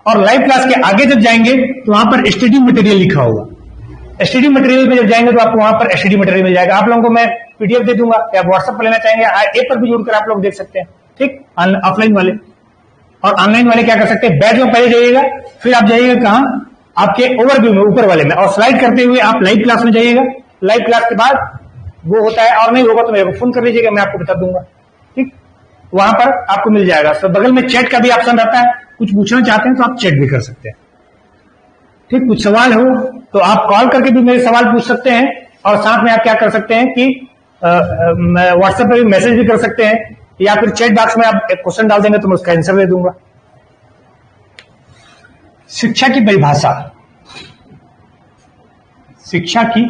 और लाइव क्लास के आगे जब जाएंगे तो वहां पर स्टडी मटेरियल लिखा होगा। स्टडी मटेरियल में जब जाएंगे तो आपको वहां पर स्टडी मटेरियल मिल जाएगा। आप लोगों को मैं पीडीएफ दे दूंगा, या व्हाट्सएप पर लेना चाहेंगे ऐप पर भी जोड़कर आप लोग देख सकते हैं। ठीक, ऑफलाइन वाले और ऑनलाइन वाले क्या कर सकते हैं, बैच में पहले जाइएगा, फिर आप जाइएगा कहां, आपके ओवरव्यू में, ऊपर वाले में, और स्लाइड करते हुए आप लाइव क्लास में जाइएगा। लाइव क्लास के बाद वो होता है, और नहीं होगा तो मेरे को फोन कर लीजिएगा, मैं आपको बता दूंगा। ठीक, वहां पर आपको मिल जाएगा। तो बगल में चैट का भी ऑप्शन रहता है, कुछ पूछना चाहते हैं तो आप चैट भी कर सकते हैं। ठीक, कुछ सवाल हो तो आप कॉल करके भी मेरे सवाल पूछ सकते हैं, और साथ में आप क्या कर सकते हैं कि व्हाट्सएप पर भी मैसेज भी कर सकते हैं, या फिर चैट बॉक्स में आप एक क्वेश्चन डाल देंगे तो मैं उसका आंसर दे दूंगा। शिक्षा की परिभाषा, शिक्षा की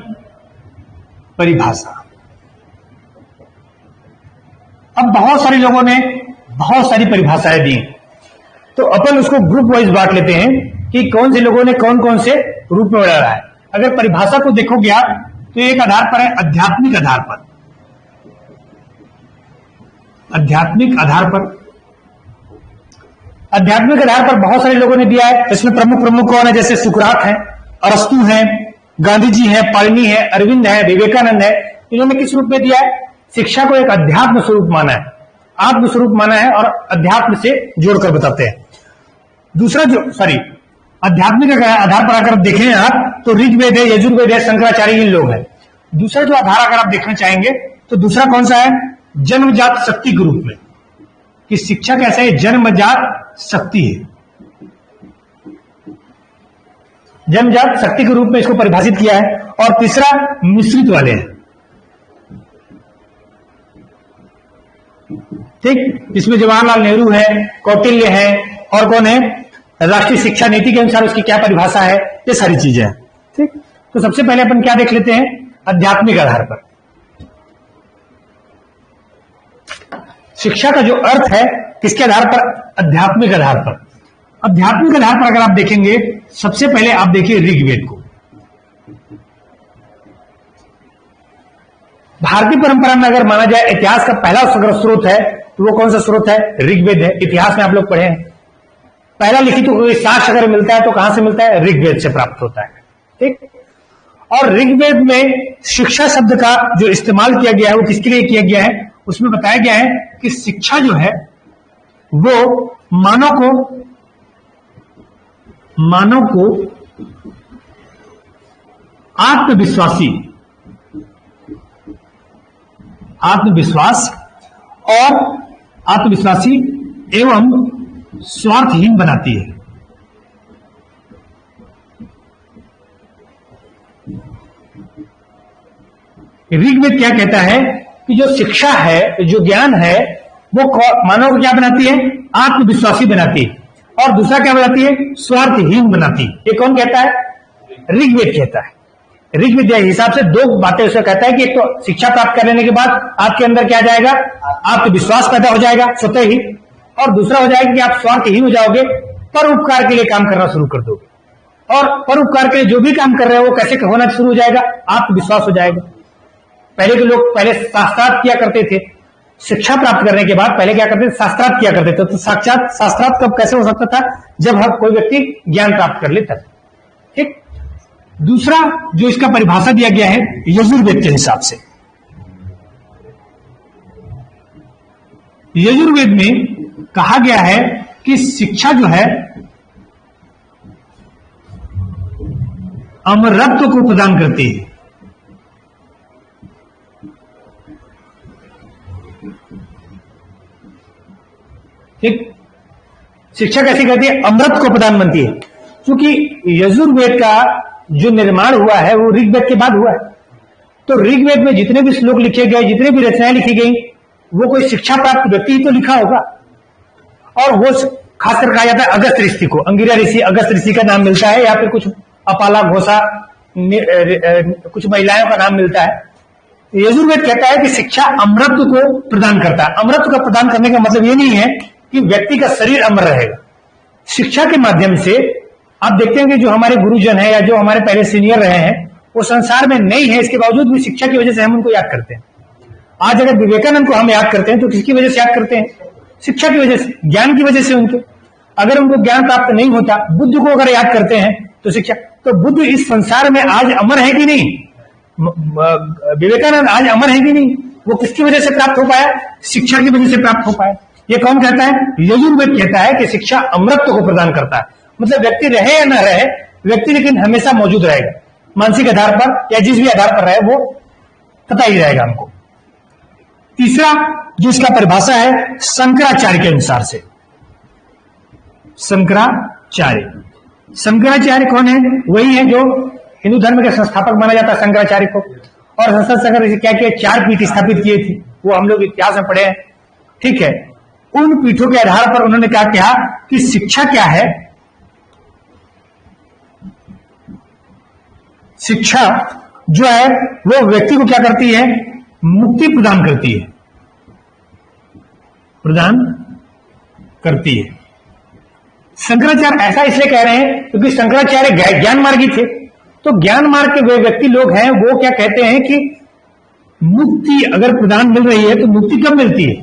परिभाषा। अब बहुत सारे लोगों ने बहुत सारी परिभाषाएं दी, तो अपन उसको ग्रुप वाइज बांट लेते हैं कि कौन से लोगों ने कौन कौन से रूप में बढ़ाया है। अगर परिभाषा को देखोगे आप तो एक आधार पर है आध्यात्मिक आधार पर। आध्यात्मिक आधार पर, आध्यात्मिक आधार पर बहुत सारे लोगों ने दिया है। इसमें प्रमुख कौन है, जैसे सुकरात है, अरस्तु है, गांधी जी है, पाणिनि है, अरविंद है, विवेकानंद है। इन्होंने किस रूप में दिया है, शिक्षा को एक अध्यात्म स्वरूप माना है, आत्म स्वरूप माना है, और अध्यात्म से जोड़कर बताते हैं। दूसरा आध्यात्मिक आधार पर अगर देखें आप तो ऋग्वेद है, यजुर्वेद है, शंकराचार्य इन लोग हैं। दूसरा जो आधार अगर आप देखना चाहेंगे तो दूसरा कौन सा है, जन्मजात शक्ति के रूप में, कि शिक्षा कैसा है, जन्मजात शक्ति है। जन्मजात शक्ति के रूप में इसको परिभाषित किया है। और तीसरा मिश्रित वाले हैं। ठीक, इसमें जवाहरलाल नेहरू है, कौटिल्य है, और कौन है, राष्ट्रीय शिक्षा नीति के अनुसार उसकी क्या परिभाषा है, ये सारी चीजें हैं। ठीक, तो सबसे पहले अपन क्या देख लेते हैं, आध्यात्मिक आधार पर शिक्षा का जो अर्थ है, किसके आधार पर, आध्यात्मिक आधार पर। आध्यात्मिक आधार पर अगर आप देखेंगे, सबसे पहले आप देखिए ऋग्वेद को। भारतीय परंपरा में अगर माना जाए इतिहास का पहला स्रोत है तो वो कौन सा स्रोत है, ऋग्वेद है। इतिहास में आप लोग पढ़े हैं, पहला लिखित तो साक्ष्य अगर मिलता है तो कहां से मिलता है, ऋग्वेद से प्राप्त होता है। ठीक, और ऋग्वेद में शिक्षा शब्द का जो इस्तेमाल किया गया है वो किसके लिए किया गया है, उसमें बताया गया है कि शिक्षा जो है वो मानव को आत्मविश्वासी, आत्मविश्वास और आत्मविश्वासी एवं स्वार्थहीन बनाती है। ऋग्वेद क्या कहता है कि जो शिक्षा है, जो ज्ञान है, वो मानव को क्या बनाती है? आत्मविश्वासी बनाती है। और दूसरा क्या बनाती है? स्वार्थहीन बनाती है। ये कौन कहता है? ऋग्वेद कहता है। ऋग्वेद के हिसाब से दो बातें उसका कहता है कि एक तो शिक्षा प्राप्त कर लेने के बाद आपके अंदर क्या जाएगा? आत्मविश्वास पैदा हो जाएगा स्वतः ही, और दूसरा हो जाएगा कि आप स्वार्थहीन हो जाओगे, परोपकार के लिए काम करना शुरू कर दोगे, और परोपकार के लिए जो भी काम कर रहे हो वो कैसे होना शुरू हो जाएगा? आत्मविश्वास हो जाएगा। पहले के लोग पहले शास्त्रार्थ किया करते थे, शिक्षा प्राप्त करने के बाद पहले क्या करते थे? शास्त्रार्थ किया करते थे। तो साक्षात शास्त्रार्थ कब कैसे हो सकता था? जब हर कोई व्यक्ति ज्ञान प्राप्त कर लेता। ठीक। दूसरा जो इसका परिभाषा दिया गया है यजुर्वेद के हिसाब से, यजुर्वेद में कहा गया है कि शिक्षा जो है अमरत्व को प्रदान करती है। ठीक। शिक्षा कैसी करती है? अमृत को प्रदान बनती है। क्योंकि यजुर्वेद का जो निर्माण हुआ है वो ऋग्वेद के बाद हुआ है, तो ऋग्वेद में जितने भी श्लोक लिखे गए, जितने भी रचनाएं लिखी गई, वो कोई शिक्षा प्राप्त व्यक्ति ही तो लिखा होगा। और वो खासकर कहा जाता है अगस्त ऋषि को, अंगिरा ऋषि, अगस्त ऋषि का नाम मिलता है, या फिर कुछ अपाला, घोषा, कुछ महिलाओं का नाम मिलता है। यजुर्वेद कहता है कि शिक्षा अमृत को प्रदान करता है। अमृत का प्रदान करने का मतलब ये नहीं है कि व्यक्ति का शरीर अमर रहेगा। शिक्षा के माध्यम से आप देखते हैं कि जो हमारे गुरुजन है या जो हमारे पहले सीनियर रहे हैं वो संसार में नहीं है, इसके बावजूद भी शिक्षा की वजह से हम उनको याद करते हैं। आज अगर विवेकानंद को हम याद करते हैं तो किसकी वजह से याद करते हैं? शिक्षा की वजह से, ज्ञान की वजह से। उनके अगर उनको ज्ञान प्राप्त नहीं होता, बुद्ध को अगर याद करते हैं तो शिक्षा, तो बुद्ध इस संसार में आज अमर है कि नहीं? विवेकानंद आज अमर है कि नहीं? वो किसकी वजह से प्राप्त हो पाया? शिक्षा की वजह से प्राप्त हो पाया। ये कौन कहता है? यजुर्वेद कहता है कि शिक्षा अमृत को प्रदान करता है। मतलब व्यक्ति रहे या न रहे, व्यक्ति लेकिन हमेशा मौजूद रहेगा, मानसिक आधार पर या जिस भी आधार पर रहे वो पता ही रहेगा हमको। तीसरा जो इसका परिभाषा है शंकराचार्य के अनुसार से, शंकराचार्य, शंकराचार्य कौन है? वही है जो हिंदू धर्म के संस्थापक माना जाता है शंकराचार्य को। और शंकर क्या किया? 4 पीठ स्थापित किए थे, वो हम लोग इतिहास में पढ़े हैं। ठीक है। उन पीठों के आधार पर उन्होंने क्या कहा कि शिक्षा क्या है? शिक्षा जो है वो व्यक्ति को क्या करती है? मुक्ति प्रदान करती है, प्रदान करती है। शंकराचार्य ऐसा इसलिए कह रहे हैं क्योंकि शंकराचार्य ज्ञान मार्गी थे। तो ज्ञान मार्ग के वे व्यक्ति लोग हैं, वो क्या कहते हैं कि मुक्ति अगर प्रदान मिल रही है तो मुक्ति कब मिलती है?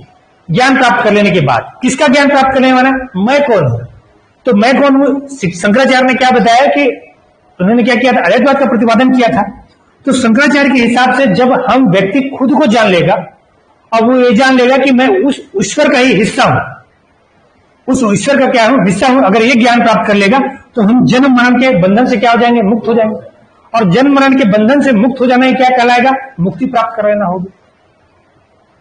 ज्ञान प्राप्त कर लेने के बाद। किसका ज्ञान प्राप्त करने वाला? मैं कौन हूं? तो मैं कौन हूं? शंकराचार्य ने क्या बताया कि उन्होंने क्या किया था? अद्वैतवाद का प्रतिपादन किया था। तो शंकराचार्य के हिसाब से जब हम व्यक्ति खुद को जान लेगा और वो ये जान लेगा कि मैं उस ईश्वर का ही हिस्सा हूं, उस ईश्वर का क्या हूं? हिस्सा हूं। अगर ये ज्ञान प्राप्त कर लेगा तो हम जन्म मरण के बंधन से क्या हो जाएंगे? मुक्त हो जाएंगे। और जन्म मरण के बंधन से मुक्त हो जाना ही क्या कहलाएगा? मुक्ति प्राप्त कर लेना होगी।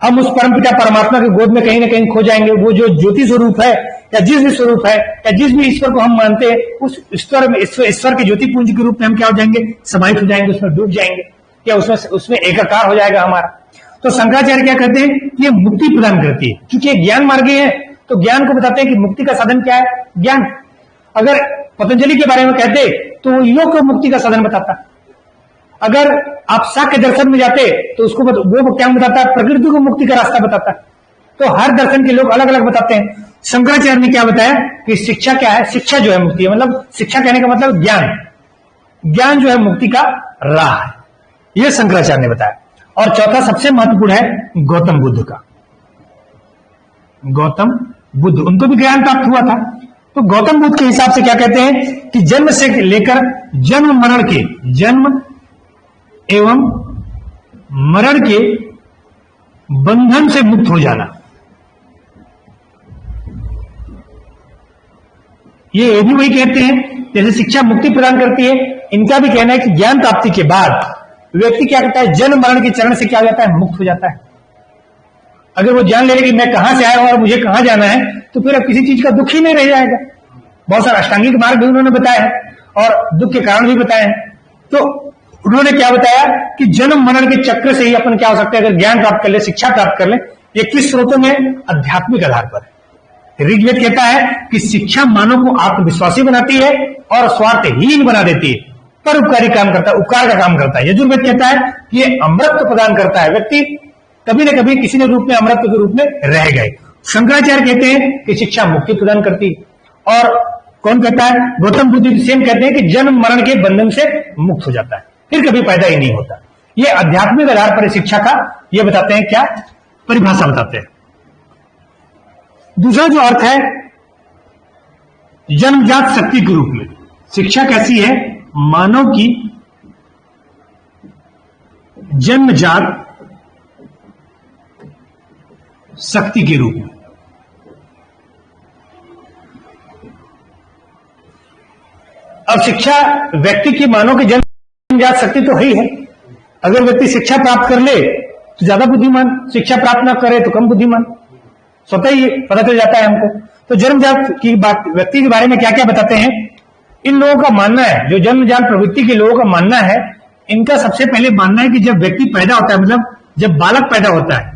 हम उस परमपिता परमात्मा के गोद में कहीं ना कहीं खो जाएंगे। वो जो ज्योति स्वरूप है या जिस भी स्वरूप है या जिस भी ईश्वर को हम मानते हैं, उस ईश्वर में, ईश्वर के ज्योति पुंज के रूप में हम क्या हो जाएंगे? समाहित हो जाएंगे, उसमें डूब जाएंगे, या उसमें एकाकार हो जाएगा हमारा। तो शंकराचार्य क्या कहते हैं? ये मुक्ति प्रदान करती है। क्योंकि ज्ञान मार्गी है तो ज्ञान को बताते हैं कि मुक्ति का साधन क्या है? ज्ञान। अगर पतंजलि के बारे में कहते तो वो योग को मुक्ति का साधन बताता। अगर आप शाक्य दर्शन में जाते तो उसको वो क्या बताता है? प्रकृति को मुक्ति का रास्ता बताता है। तो हर दर्शन के लोग अलग अलग बताते हैं। शंकराचार्य ने क्या बताया कि शिक्षा क्या है? शिक्षा जो है मुक्ति है। मतलब शिक्षा कहने का मतलब ज्ञान, ज्ञान जो है मुक्ति का राह है, यह शंकराचार्य ने बताया। और चौथा सबसे महत्वपूर्ण है गौतम बुद्ध का। गौतम बुद्ध, उनको भी ज्ञान प्राप्त हुआ था। तो गौतम बुद्ध के हिसाब से क्या कहते हैं कि जन्म से लेकर जन्म मरण के, जन्म एवं मरण के बंधन से मुक्त हो जाना, ये भी वही कहते हैं। जैसे शिक्षा मुक्ति प्रदान करती है, इनका भी कहना है कि ज्ञान प्राप्ति के बाद व्यक्ति क्या करता है, जन्म मरण के चरण से क्या हो जाता है, मुक्त हो जाता है। अगर वो जान ले कि मैं कहां से आया हूं और मुझे कहां जाना है, तो फिर अब किसी चीज का दुख ही नहीं रह जाएगा। बहुत सारे अष्टांगिक मार्ग भी उन्होंने बताया है और दुख के कारण भी बताए हैं। तो उन्होंने क्या बताया कि जन्म मरण के चक्र से ही अपन क्या हो सकता है, अगर ज्ञान प्राप्त कर ले, शिक्षा प्राप्त कर ले। ये किस स्रोतों में, आध्यात्मिक आधार पर है। ऋग्वेद कहता है कि शिक्षा मानव को आत्मविश्वासी बनाती है और स्वार्थहीन बना देती है, परोपकारी काम करता है, उपकार का काम करता है। यजुर्वेद कहता है कि ये अमृत प्रदान करता है, व्यक्ति कभी न कभी किसी न रूप में अमृत के रूप में रह गए। शंकराचार्य कहते हैं कि शिक्षा मुक्ति प्रदान करती है। और कौन कहता है, गौतम बुद्ध सेम कहते हैं कि जन्म मरण के बंधन से मुक्त हो जाता है, फिर कभी पैदा ही नहीं होता। ये आध्यात्मिक आधार पर शिक्षा का ये बताते हैं, क्या परिभाषा बताते हैं। दूसरा जो अर्थ है, जन्मजात शक्ति के रूप में शिक्षा कैसी है, मानव की जन्मजात शक्ति के रूप में। अब शिक्षा व्यक्ति की मानव की जन्मजात शक्ति तो है ही है। अगर व्यक्ति शिक्षा प्राप्त कर ले तो ज्यादा बुद्धिमान, शिक्षा प्राप्त ना करे तो कम बुद्धिमान, स्वतः ही पता चल जाता है हमको। तो जन्मजात की बात, व्यक्ति के बारे में क्या क्या बताते हैं। इन लोगों का मानना है, जो जन्मजात प्रवृत्ति के लोगों का मानना है, इनका सबसे पहले मानना है कि जब व्यक्ति पैदा होता है, मतलब जब बालक पैदा होता है,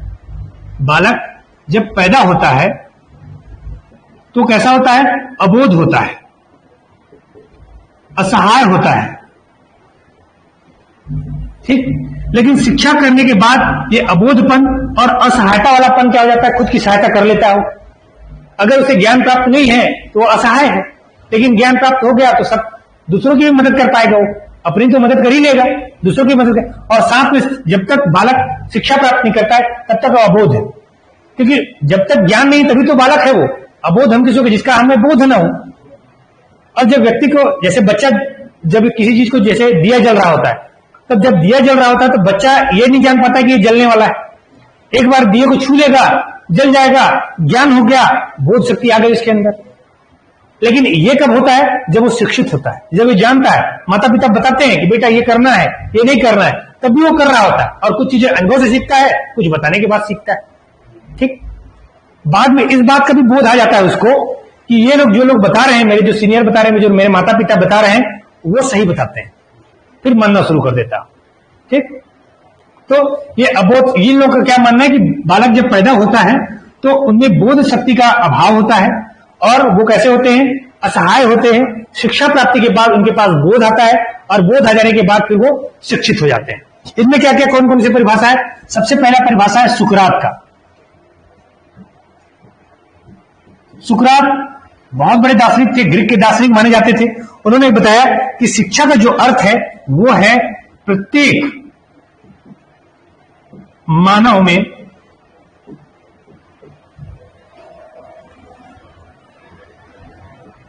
बालक जब पैदा होता है तो कैसा होता है, अबोध होता है, असहाय होता है, ठीक। लेकिन शिक्षा करने के बाद ये अबोधपन और असहायता वालापन क्या हो जाता है, खुद की सहायता कर लेता है। अगर उसे ज्ञान प्राप्त नहीं है तो वो असहाय है, लेकिन ज्ञान प्राप्त हो गया तो सब दूसरों की भी मदद कर पाएगा, वो अपनी तो मदद कर ही लेगा, दूसरों की मदद कर। और साथ में जब तक बालक शिक्षा प्राप्त नहीं करता है तब तक वो अबोध है, क्योंकि जब तक ज्ञान नहीं तभी तो बालक है वो। अबोध हम किसी को जिसका हमें बोध ना हो। और जब व्यक्ति को, जैसे बच्चा जब किसी चीज को, जैसे दिया जल रहा होता है, तब जब दिया जल रहा होता है तो बच्चा ये नहीं जान पाता कि ये जलने वाला है। एक बार दिए को छू लेगा, जल जाएगा, ज्ञान हो गया, बोध शक्ति आ गई उसके अंदर। लेकिन ये कब होता है, जब वो शिक्षित होता है, जब वो जानता है, माता पिता बताते हैं कि बेटा ये करना है, ये नहीं करना है, तब भी वो कर रहा होता है। और कुछ चीजें अनुभव से सीखता है, कुछ बताने के बाद सीखता है, ठीक। बाद में इस बात का भी बोध आ जाता है उसको कि ये लोग, जो लोग बता रहे हैं, मेरे जो सीनियर बता रहे हैं, जो मेरे माता पिता बता रहे हैं, वो सही बताते हैं, फिर मानना शुरू कर देता, ठीक। तो ये अबोध, इन लोगों का क्या मानना है कि बालक जब पैदा होता है तो उनमें बोध शक्ति का अभाव होता है और वो कैसे होते हैं, असहाय होते हैं। शिक्षा प्राप्ति के बाद उनके पास बोध आता है और बोध आ जाने के बाद फिर वो शिक्षित हो जाते हैं। इनमें क्या क्या, कौन कौन सी परिभाषा है। सबसे पहला परिभाषा है सुकरात का। सुकरात बहुत बड़े दार्शनिक थे, ग्रीक के दार्शनिक माने जाते थे। उन्होंने बताया कि शिक्षा का जो अर्थ है वो है प्रत्येक मानव में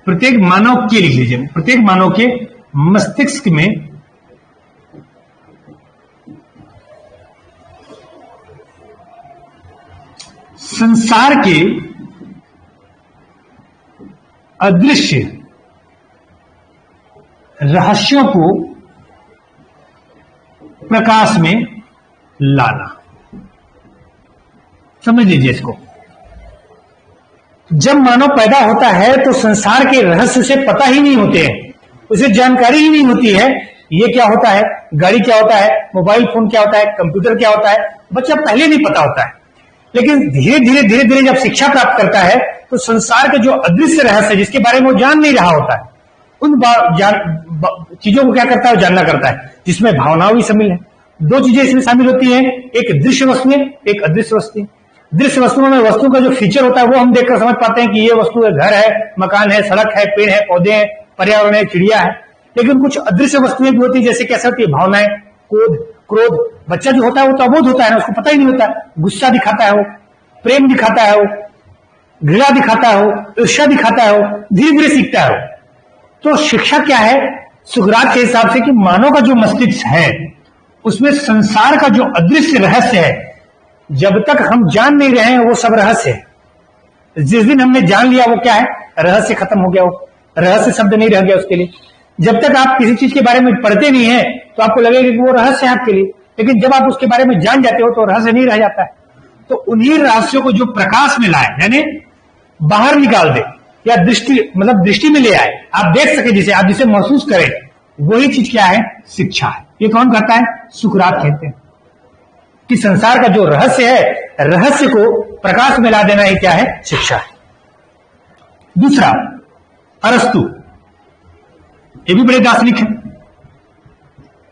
प्रत्येक मानव के, लिख लीजिए, प्रत्येक मानव के मस्तिष्क में संसार के अदृश्य रहस्यों को प्रकाश में लाना। समझ लीजिए इसको। जब मानव पैदा होता है तो संसार के रहस्य से पता ही नहीं होते हैं, उसे जानकारी ही नहीं होती है। ये क्या होता है, गाड़ी क्या होता है, मोबाइल फोन क्या होता है, कंप्यूटर क्या होता है, बच्चा पहले नहीं पता होता है। लेकिन धीरे धीरे जब शिक्षा प्राप्त करता है तो संसार के जो अदृश्य रहस्य, जिसके बारे में वो जान नहीं रहा होता है, उन चीजों को क्या करता है, जानना करता है, जिसमें भावनाओं भी शामिल है। दो चीजें इसमें शामिल होती हैं, एक दृश्य वस्तुएं, एक अदृश्य वस्तुएं। दृश्य वस्तुओं में वस्तु का जो फीचर होता है वो हम देखकर समझ पाते हैं कि ये वस्तु है, घर है, मकान है, सड़क है, पेड़ है, पौधे हैं, पर्यावरण है, चिड़िया है। लेकिन कुछ अदृश्य वस्तुएं भी होती है, जैसे कैसे होती है, भावनाएं, क्रोध। बच्चा जो होता है वो तो अबोध होता है ना, उसको पता ही नहीं होता। गुस्सा दिखाता है वो, प्रेम दिखाता है वो, घृणा दिखाता है वो, ईर्ष्या दिखाता है वो, धीरे धीरे सीखता है वो। तो शिक्षा क्या है, सुकरात के हिसाब से कि मानव का जो मस्तिष्क है उसमें संसार का जो अदृश्य रहस्य है, जब तक हम जान नहीं रहे हैं वो सब रहस्य है। जिस दिन हमने जान लिया वो क्या है, रहस्य खत्म हो गया, वो रहस्य शब्द नहीं रह गया उसके लिए। जब तक आप किसी चीज के बारे में पढ़ते नहीं है तो आपको लगेगा कि वो रहस्य है आपके लिए, लेकिन जब आप उसके बारे में जान जाते हो तो रहस्य नहीं रह जाता है। तो उन्हीं रहस्यों को जो प्रकाश में लाए, यानी बाहर निकाल दे या दृष्टि मतलब दृष्टि में ले आए, आप देख सके, जिसे आप जिसे महसूस करें, वही चीज क्या है? शिक्षा है। ये कौन कहता है? सुकरात कहते हैं कि संसार का जो रहस्य है, रहस्य को प्रकाश में ला देना ही क्या है? शिक्षा है। दूसरा, अरस्तु, ये भी बड़े दार्शनिक है।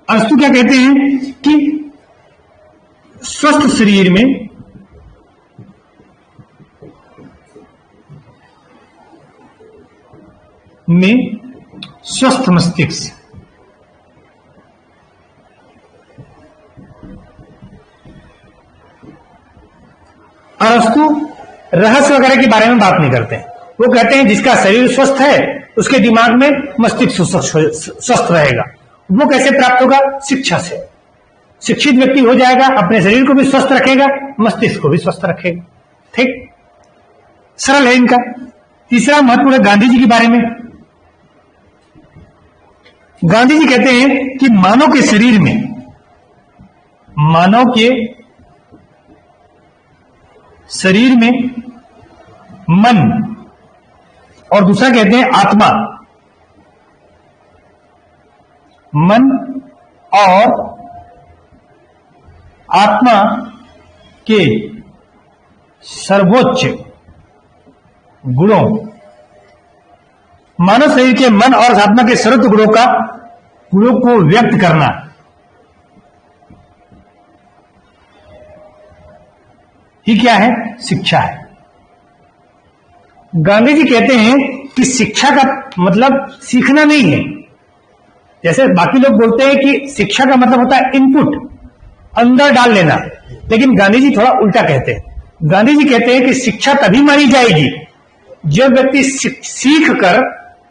अरस्तु क्या कहते हैं कि स्वस्थ शरीर में स्वस्थ मस्तिष्क, अरस्तु रहस्य वगैरह के बारे में बात नहीं करते हैं। वो कहते हैं जिसका शरीर स्वस्थ है उसके दिमाग में मस्तिष्क स्वस्थ रहेगा। वो कैसे प्राप्त होगा? शिक्षा से। शिक्षित व्यक्ति हो जाएगा, अपने शरीर को भी स्वस्थ रखेगा, मस्तिष्क को भी स्वस्थ रखेगा। ठीक, सरल है इनका। तीसरा महत्वपूर्ण है गांधी जी के बारे में। गांधी जी कहते हैं कि मानव के शरीर में, मानव के शरीर में मन, और दूसरा कहते हैं आत्मा, मन और आत्मा के सर्वोच्च गुणों, मानव शरीर के मन और आत्मा के सर्वोच्च गुणों को व्यक्त करना, ये क्या है? शिक्षा है। गांधी जी कहते हैं कि शिक्षा का मतलब सीखना नहीं है। जैसे बाकी लोग बोलते हैं कि शिक्षा का मतलब होता है इनपुट, अंदर डाल लेना, लेकिन गांधी जी थोड़ा उल्टा कहते हैं। गांधी जी कहते हैं कि शिक्षा तभी मानी जाएगी जब व्यक्ति सीख कर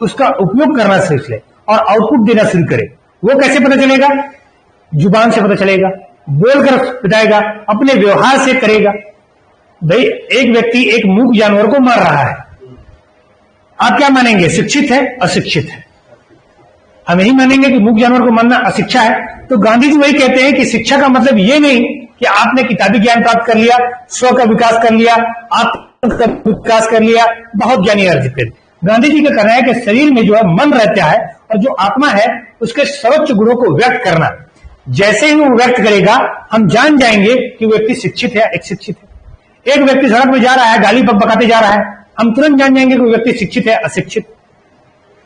उसका उपयोग करना सीख ले और आउटपुट देना शुरू करे। वो कैसे पता चलेगा? जुबान से पता चलेगा, बोलकर बताएगा, अपने व्यवहार से करेगा। भाई एक व्यक्ति एक मूक जानवर को मार रहा है, आप क्या मानेंगे? शिक्षित है, अशिक्षित है? हम यही मानेंगे कि मूक जानवर को मारना अशिक्षा है। तो गांधी जी वही कहते हैं कि शिक्षा का मतलब ये नहीं कि आपने किताबी ज्ञान प्राप्त कर लिया, स्व का विकास कर लिया, आत्म का विकास कर लिया, बहुत ज्ञानी अर्जित कर। गांधी जी का कहना है कि शरीर में जो है मन रहता है और जो आत्मा है उसके सर्वोच्च गुणों को व्यक्त करना। जैसे ही वो व्यक्त करेगा हम जान जाएंगे कि वो व्यक्ति शिक्षित है, अशिक्षित है। एक व्यक्ति सड़क में जा रहा है, गाली बकबकाते जा रहा है, हम तुरंत जान जाएंगे कि वो व्यक्ति शिक्षित है, अशिक्षित,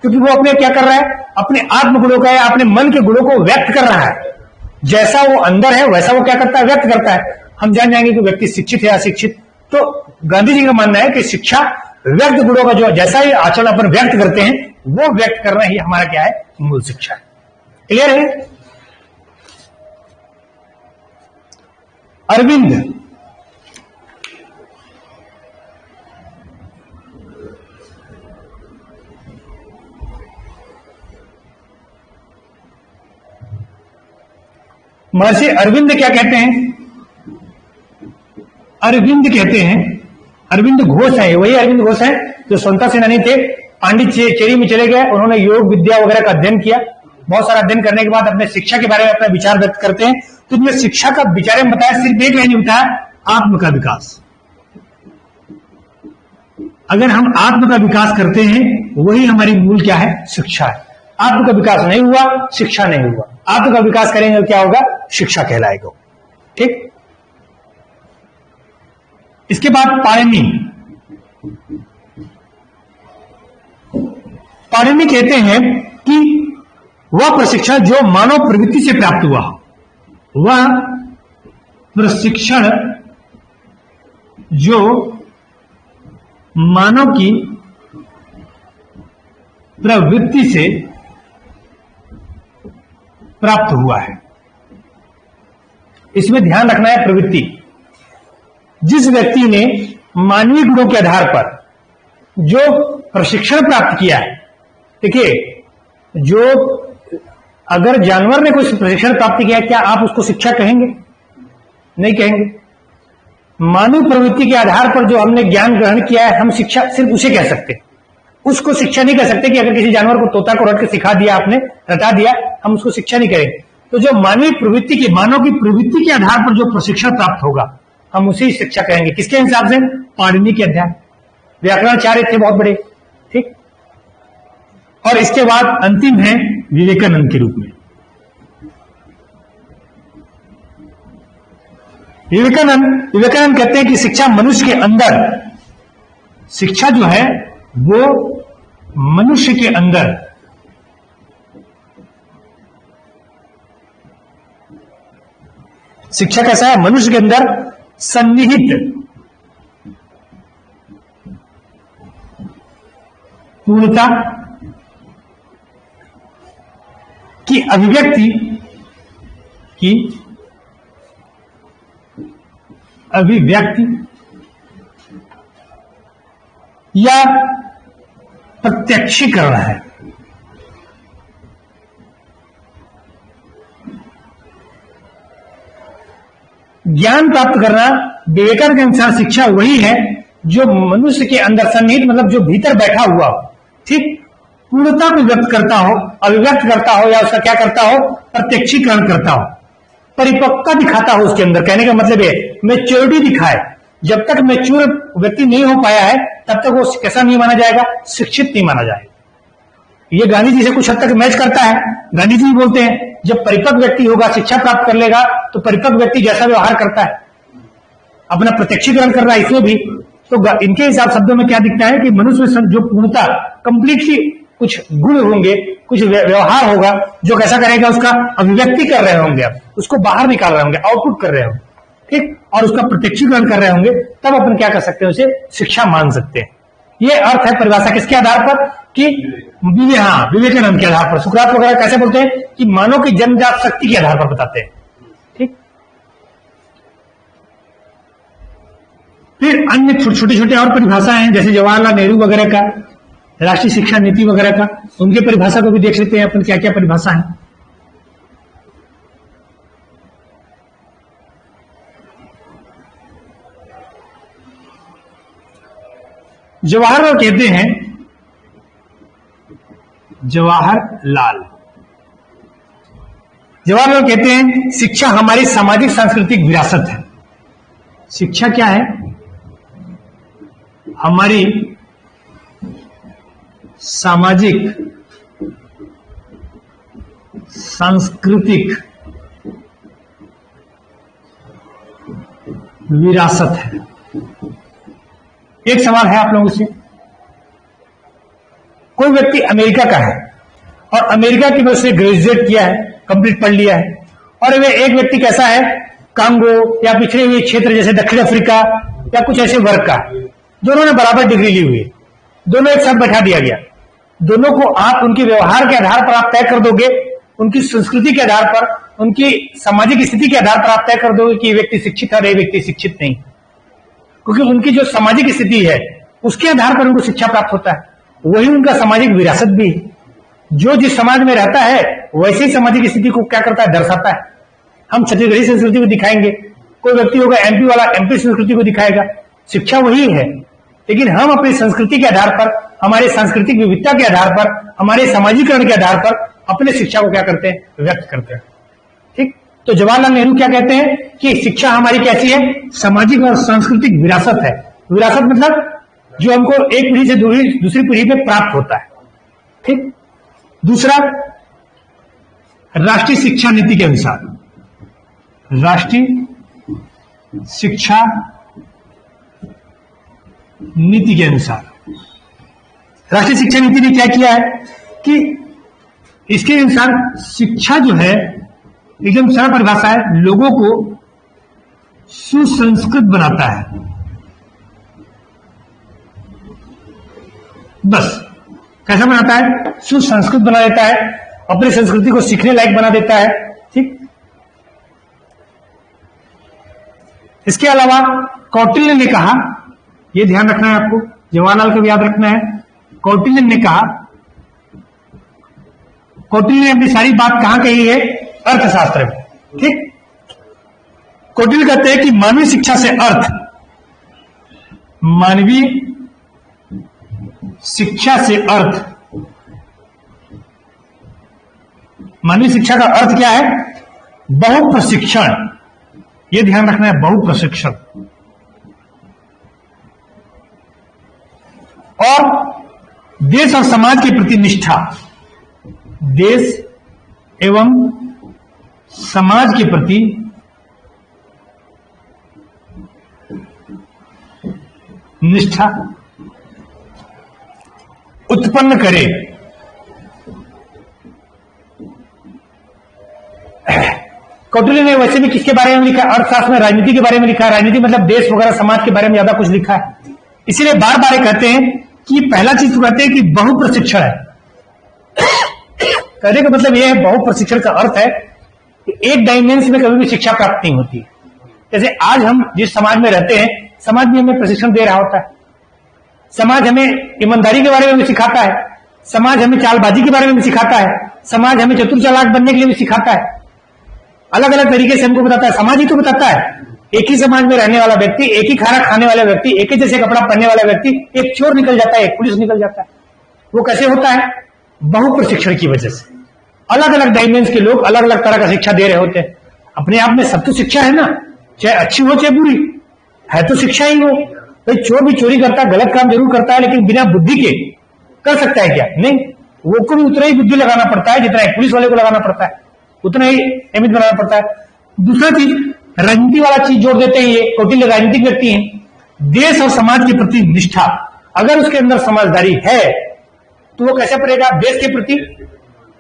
क्योंकि वो अपने क्या कर रहा है? अपने आत्म गुणों का या अपने मन के गुणों को व्यक्त कर रहा है। जैसा वो अंदर है वैसा वो क्या करता है? व्यक्त करता है। हम जान जाएंगे कि व्यक्ति शिक्षित है, अशिक्षित। तो गांधी जी का मानना है कि शिक्षा व्यक्त गुणों का जो जैसा ही आचरण अपन व्यक्त करते हैं वो व्यक्त करना ही हमारा क्या है? मूल शिक्षा है। क्लियर है? अरविंद, महर्षि अरविंद क्या कहते हैं? अरविंद कहते हैं, अरविंद घोष है, वही अरविंद घोष है जो स्वतंत्रता सेनानी थे, पांडिचेरी में चले गए, उन्होंने योग विद्या वगैरह का अध्ययन किया। बहुत सारा अध्ययन करने के बाद अपने शिक्षा के बारे में अपना विचार व्यक्त करते हैं। तो इनमें शिक्षा का विचार में बताया, सिर्फ एक लाइन बताया, आत्म का विकास। अगर हम आत्म का विकास करते हैं वही हमारी मूल क्या है? शिक्षा है। आत्म का विकास नहीं हुआ, शिक्षा नहीं हुआ। आत्म का विकास करेंगे तो क्या होगा? शिक्षा कहलाएगा। ठीक। इसके बाद पाणिनि। पाणिनि कहते हैं कि वह प्रशिक्षण जो मानव प्रवृत्ति से प्राप्त हुआ, वह प्रशिक्षण जो मानव की प्रवृत्ति से प्राप्त हुआ है। इसमें ध्यान रखना है प्रवृत्ति। जिस व्यक्ति ने मानवीय गुणों के आधार पर जो प्रशिक्षण प्राप्त किया है, देखिए, जो अगर जानवर ने कोई प्रशिक्षण प्राप्त किया है, क्या आप उसको शिक्षा कहेंगे? नहीं कहेंगे। मानव प्रवृत्ति के आधार पर जो हमने ज्ञान ग्रहण किया है, हम शिक्षा सिर्फ उसे कह सकते हैं। उसको शिक्षा नहीं कर सकते कि अगर किसी जानवर को तोता को रट के सिखा दिया आपने, रटा दिया, हम उसको शिक्षा नहीं करेंगे। तो जो मानवीय प्रवृत्ति की, मानव की प्रवृत्ति के आधार पर जो प्रशिक्षण प्राप्त होगा, हम उसी शिक्षा करेंगे। किसके हिसाब से? पाणिनि के अध्याय, व्याकरण 4 थे बहुत बड़े, ठीक। और इसके बाद अंतिम है विवेकानंद के रूप में। विवेकानंद कहते हैं कि शिक्षा मनुष्य के अंदर, शिक्षा जो है वो मनुष्य के अंदर शिक्षा कैसा है? मनुष्य के अंदर सन्निहित पूर्णता की अभिव्यक्ति या प्रत्यक्षीकरण है। ज्ञान प्राप्त करना विवेकानंद के अनुसार शिक्षा वही है जो मनुष्य के अंदर सन्निहित, मतलब जो भीतर बैठा हुआ हो, ठीक, पूर्णता को व्यक्त करता हो, अभिव्यक्त करता हो, या उसका क्या करता हो? प्रत्यक्षीकरण करता हो, परिपक्वता दिखाता हो उसके अंदर। कहने का मतलब है मैच्योरिटी दिखाए। जब तक मैच्योर व्यक्ति नहीं हो पाया है तब तक वो कैसा नहीं माना जाएगा? शिक्षित नहीं माना जाएगा। ये गांधी जी से कुछ हद तक मैच करता है। गांधी जी बोलते हैं जब परिपक्व व्यक्ति होगा, शिक्षा प्राप्त कर लेगा, तो परिपक्व व्यक्ति जैसा व्यवहार करता है, अपना प्रत्यक्षीकरण कर रहा है इसमें भी, तो इनके हिसाब शब्दों में क्या दिखता है कि मनुष्य में जो पूर्णता, कंप्लीटली कुछ गुण होंगे, कुछ व्यवहार होगा जो कैसा करेगा? उसका अभिव्यक्ति कर रहे होंगे, आप उसको बाहर निकाल रहे होंगे, आउटपुट कर रहे होंगे, ठीक, और उसका प्रत्यक्षीकरण कर रहे होंगे, तब अपन क्या कर सकते हैं? उसे शिक्षा मान सकते हैं। ये अर्थ है परिभाषा किसके आधार पर? कि विवेकानंद के आधार पर। सुकरात वगैरह कैसे बोलते हैं कि मानव की जन्मजात शक्ति के आधार पर बताते हैं, ठीक। फिर अन्य छोटे छोटे और परिभाषाएं हैं, जैसे जवाहरलाल नेहरू वगैरह का राष्ट्रीय शिक्षा नीति वगैरह का, उनके परिभाषा को भी देख लेते हैं अपन, क्या क्या परिभाषा है। जवाहरलाल कहते हैं, जवाहरलाल कहते हैं शिक्षा हमारी सामाजिक सांस्कृतिक विरासत है। शिक्षा क्या है? हमारी सामाजिक सांस्कृतिक विरासत है। एक सवाल है आप लोगों से, कोई व्यक्ति अमेरिका का है और अमेरिका की वजह से ग्रेजुएट किया है, कंप्लीट पढ़ लिया है, और वे एक व्यक्ति कैसा है, कांगो या पिछड़े हुए क्षेत्र जैसे दक्षिण अफ्रीका या कुछ ऐसे वर्ग का, दोनों ने बराबर डिग्री ली हुई है, दोनों एक साथ बैठा दिया गया, दोनों को आप उनके व्यवहार के आधार पर आप तय कर दोगे, उनकी संस्कृति के आधार पर, उनकी सामाजिक स्थिति के आधार पर आप तय कर दोगे कि ये व्यक्ति शिक्षित है और ये व्यक्ति शिक्षित नहीं, क्योंकि उनकी जो सामाजिक स्थिति है उसके आधार पर उनको शिक्षा प्राप्त होता है। वही उनका सामाजिक विरासत भी है। जो जिस समाज में रहता है वैसे ही सामाजिक स्थिति को क्या करता है? दर्शाता है। हम छत्तीसगढ़ी संस्कृति को दिखाएंगे, कोई व्यक्ति होगा एमपी वाला एमपी संस्कृति को दिखाएगा, शिक्षा वही है, लेकिन हम अपनी संस्कृति के आधार पर, हमारे सांस्कृतिक विविधता के आधार पर, हमारे सामाजिकरण के आधार पर अपने शिक्षा को क्या करते हैं? व्यक्त करते हैं, ठीक। तो जवाहरलाल नेहरू क्या कहते हैं कि शिक्षा हमारी कैसी है? सामाजिक और सांस्कृतिक विरासत है। विरासत मतलब जो हमको एक पीढ़ी से दूसरी पीढ़ी में प्राप्त होता है, ठीक। दूसरा, राष्ट्रीय शिक्षा नीति के अनुसार, राष्ट्रीय शिक्षा नीति के अनुसार, राष्ट्रीय शिक्षा नीति ने क्या किया है कि इसके अनुसार शिक्षा जो है, एकदम सरल परिभाषा है, लोगों को सुसंस्कृत बनाता है, बस। कैसा बनाता है? सुसंस्कृत बना देता है, अपनी संस्कृति को सीखने लायक बना देता है, ठीक। इसके अलावा कौटिल्य ने कहा, यह ध्यान रखना है आपको, जवाहरलाल को भी याद रखना है, कौटिल्य ने कहा, कौटिल्य ने अपनी सारी बात कहां कही है? अर्थशास्त्र में, ठीक। कौटिल्य कहते हैं कि मानवीय शिक्षा से अर्थ, मानवीय शिक्षा से अर्थ, मानवीय शिक्षा का अर्थ क्या है? बहु प्रशिक्षण। यह ध्यान रखना है, बहु प्रशिक्षण। और देश और समाज के प्रति निष्ठा, देश एवं समाज के प्रति निष्ठा उत्पन्न करे। कौटिल्य ने वैसे भी किसके बारे में लिखा? अर्थशास्त्र में राजनीति के बारे में लिखा है। राजनीति मतलब देश वगैरह समाज के बारे में ज्यादा कुछ लिखा है। इसीलिए बार बार कहते हैं कि पहला चीज तो कहते हैं कि बहु प्रशिक्षण है। कहने का मतलब यह है, बहु प्रशिक्षण का अर्थ है कि एक डायमेंशन में कभी भी शिक्षा प्राप्त नहीं होती है। जैसे आज हम जिस समाज में रहते हैं, समाज भी हमें प्रशिक्षण दे रहा होता है। समाज हमें ईमानदारी के बारे में भी सिखाता है, समाज हमें चालबाजी के बारे में भी सिखाता है, समाज हमें चतुर चालाक बनने के लिए भी सिखाता है। अलग अलग तरीके से हमको बताता है। समाज ही तो बताता है। एक ही समाज में रहने वाला व्यक्ति, एक ही खाना खाने वाला व्यक्ति, एक ही जैसे कपड़ा पहनने वाला व्यक्ति, एक चोर निकल जाता है, एक पुलिस निकल जाता है। वो कैसे होता है? बहु प्रशिक्षण की वजह से। अलग अलग डायमेंशन के लोग अलग अलग तरह का शिक्षा दे रहे होते हैं। अपने आप में सब तो शिक्षा है ना, चाहे अच्छी हो चाहे बुरी, है तो शिक्षा ही हो। भाई चोर भी चोरी करता है, गलत काम जरूर करता है, लेकिन बिना बुद्धि के कर सकता है क्या? नहीं, वो को भी उतना ही बुद्धि लगाना पड़ता है जितना एक पुलिस वाले को लगाना पड़ता है, उतना ही अहमियत बनाना पड़ता है। दूसरा चीज, राजनीति वाला चीज जोड़ देते हैं। ये कौटिल्य राजनीतिक व्यक्ति हैं। देश और समाज के प्रति निष्ठा, अगर उसके अंदर समझदारी है तो वो कैसे पड़ेगा? देश के प्रति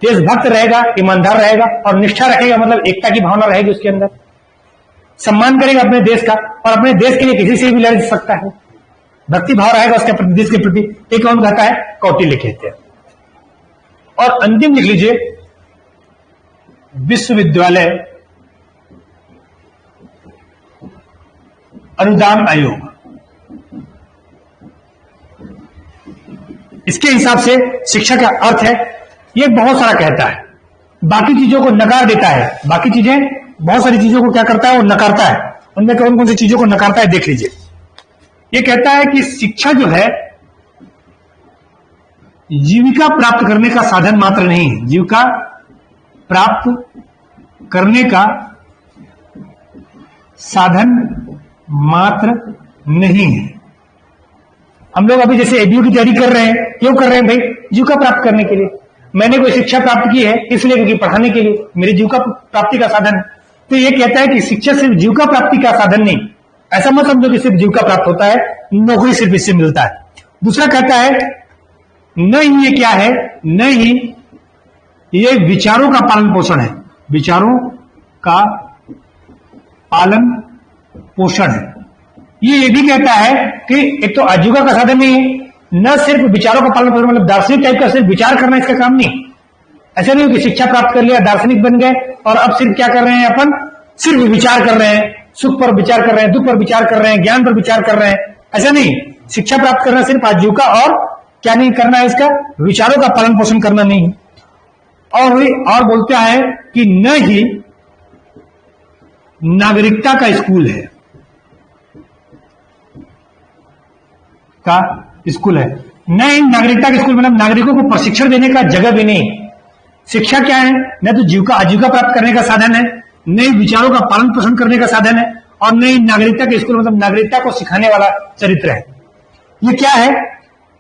देशभक्त रहेगा, ईमानदार रहेगा, और निष्ठा रखेगा, मतलब एकता की भावना रहेगी उसके अंदर। सम्मान करेगा अपने देश का, और अपने देश के लिए किसी से भी लड़ सकता है। भक्ति भाव रहेगा उसके प्रति, देश के प्रति। ये कौन कहता है? कौटिल्य कहते हैं। और अंतिम लिख लीजिए, विश्वविद्यालय अनुदान आयोग। इसके हिसाब से शिक्षा का अर्थ है, ये बहुत सारा कहता है, बाकी चीजों को नकार देता है। बाकी चीजें, बहुत सारी चीजों को क्या करता है? वो नकारता है। उनमें कौन कौन सी चीजों को नकारता है देख लीजिए। ये कहता है कि शिक्षा जो है जीविका प्राप्त करने का साधन मात्र नहीं है। जीविका प्राप्त करने का साधन मात्र नहीं है। हम लोग अभी जैसे एबीयू की तैयारी कर रहे हैं, क्यों कर रहे हैं भाई? जीविका प्राप्त करने के लिए। मैंने कोई शिक्षा प्राप्त की है इसलिए, क्योंकि पढ़ाने के लिए मेरी जीविका प्राप्ति का साधन है। तो ये कहता है कि शिक्षा सिर्फ जीविका प्राप्ति का साधन नहीं। ऐसा मत समझो कि सिर्फ जीविका प्राप्त होता है, नौकरी सिर्फ इससे मिलता है। दूसरा कहता है, न ही ये क्या है, न ही ये विचारों का पालन पोषण है। विचारों का पालन पोषण है। ये भी कहता है कि एक तो आजीविका का साधन नहीं है, न सिर्फ विचारों का पालन पोषण, मतलब दार्शनिक टाइप का सिर्फ विचार करना इसका काम नहीं। ऐसा नहीं हो कि शिक्षा प्राप्त कर लिया, दार्शनिक बन गए और अब सिर्फ क्या कर रहे हैं? अपन सिर्फ विचार कर रहे हैं, सुख पर विचार कर रहे हैं, दुख पर विचार कर रहे हैं, ज्ञान पर विचार कर रहे हैं। ऐसा नहीं। शिक्षा प्राप्त करना सिर्फ आजीविका और क्या नहीं करना है? इसका विचारों का पालन पोषण करना नहीं। और बोलता है कि न ही नागरिकता का स्कूल है, का स्कूल है। न ही नागरिकता का स्कूल मतलब नागरिकों को प्रशिक्षण देने का जगह भी नहीं। शिक्षा क्या है? न तो जीविका आजीविका प्राप्त करने का साधन है, न ही विचारों का पालन पोषण करने का साधन है, और न ही नागरिकता के स्कूल मतलब नागरिकता को सिखाने वाला चरित्र है। ये क्या है?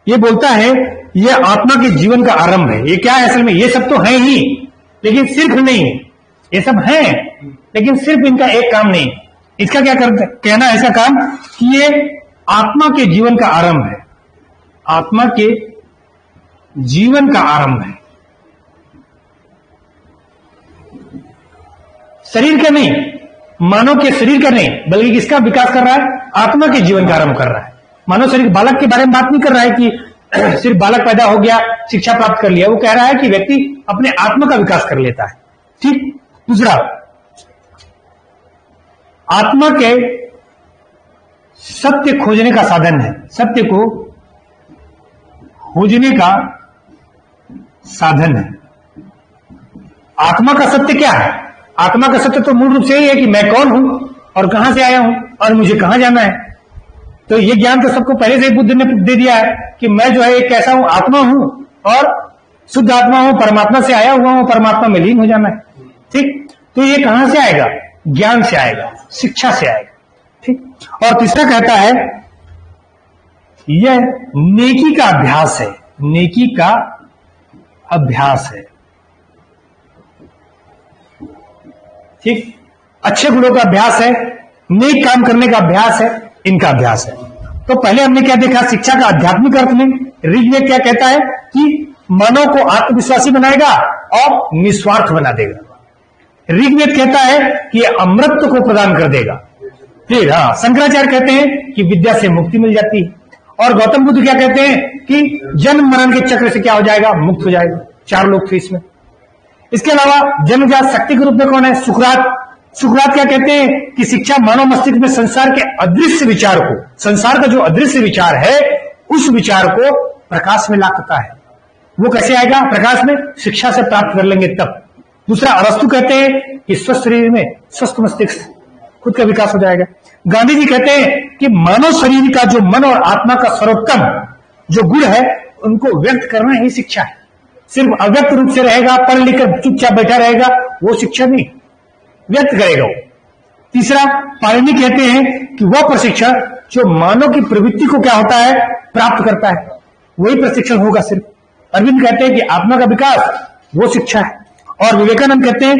ये बोलता है ये आत्मा के जीवन का आरंभ है। ये क्या है असल में? ये सब तो है ही, लेकिन सिर्फ नहीं। ये सब है, लेकिन सिर्फ इनका एक काम नहीं। इसका क्या कहना है? इसका काम कि ये आत्मा के जीवन का आरंभ है। आत्मा के जीवन का आरंभ है, शरीर का नहीं, मानव के शरीर का नहीं, बल्कि किसका विकास कर रहा है? आत्मा के जीवन का आरंभ कर रहा है। मानव शरीर, बालक के बारे में बात नहीं कर रहा है कि सिर्फ बालक पैदा हो गया, शिक्षा प्राप्त कर लिया। वो कह रहा है कि व्यक्ति अपने आत्मा का विकास कर लेता है। ठीक। दूसरा, आत्मा के सत्य खोजने का साधन है। सत्य को खोजने का साधन है। आत्मा का सत्य क्या है? आत्मा का सत्य तो मूल रूप से यही है कि मैं कौन हूं और कहां से आया हूं और मुझे कहां जाना है। तो ये ज्ञान तो सबको पहले से ही बुद्ध ने दे दिया है कि मैं जो है एक कैसा हूं, आत्मा हूं और शुद्ध आत्मा हूं, परमात्मा से आया हुआ हूं, परमात्मा में लीन हो जाना है। ठीक, तो ये कहां से आएगा? ज्ञान से आएगा, शिक्षा से आएगा। ठीक, और तीसरा कहता है यह नेकी का अभ्यास है, नेकी का अभ्यास है। ठीक, अच्छे गुणों का अभ्यास है, नेक काम करने का अभ्यास है, इनका अभ्यास है। तो पहले हमने क्या देखा? शिक्षा का आध्यात्मिक अर्थ में ऋग्वेद क्या कहता है कि मानव को आत्मविश्वासी बनाएगा और निस्वार्थ बना देगा। ऋग्वेद कहता है कि अमृत को प्रदान कर देगा। फिर शंकराचार्य कहते हैं कि विद्या से मुक्ति मिल जाती है, और गौतम बुद्ध क्या कहते हैं कि जन्म मरण के चक्र से क्या हो जाएगा? मुक्त हो जाएगा। चार लोग थे इसमें। इसके अलावा जन्मजात शक्ति के रूप में कौन है? सुकरात। सुकरात क्या कहते हैं कि शिक्षा मानव मस्तिष्क में संसार के अदृश्य विचार को, संसार का जो अदृश्य विचार है उस विचार को प्रकाश में लाता है। वो कैसे आएगा प्रकाश में? शिक्षा से प्राप्त कर लेंगे तब। दूसरा, अरस्तु कहते हैं कि स्वस्थ शरीर में स्वस्थ मस्तिष्क, खुद का विकास हो जाएगा। गांधी जी कहते हैं कि मानव शरीर का जो मन और आत्मा का सर्वोत्तम जो गुण है उनको व्यक्त करना ही शिक्षा है। सिर्फ अव्यक्त रूप से रहेगा, पढ़ लिख कर चुपचाप बैठा रहेगा, वो शिक्षा नहीं, व्यक्त करेगा वो। तीसरा, पाणिनि कहते हैं कि वह प्रशिक्षण जो मानव की प्रवृत्ति को क्या होता है? प्राप्त करता है, वही प्रशिक्षण होगा सिर्फ। अरविंद कहते हैं कि आत्मा का विकास वो शिक्षा है। और विवेकानंद कहते हैं,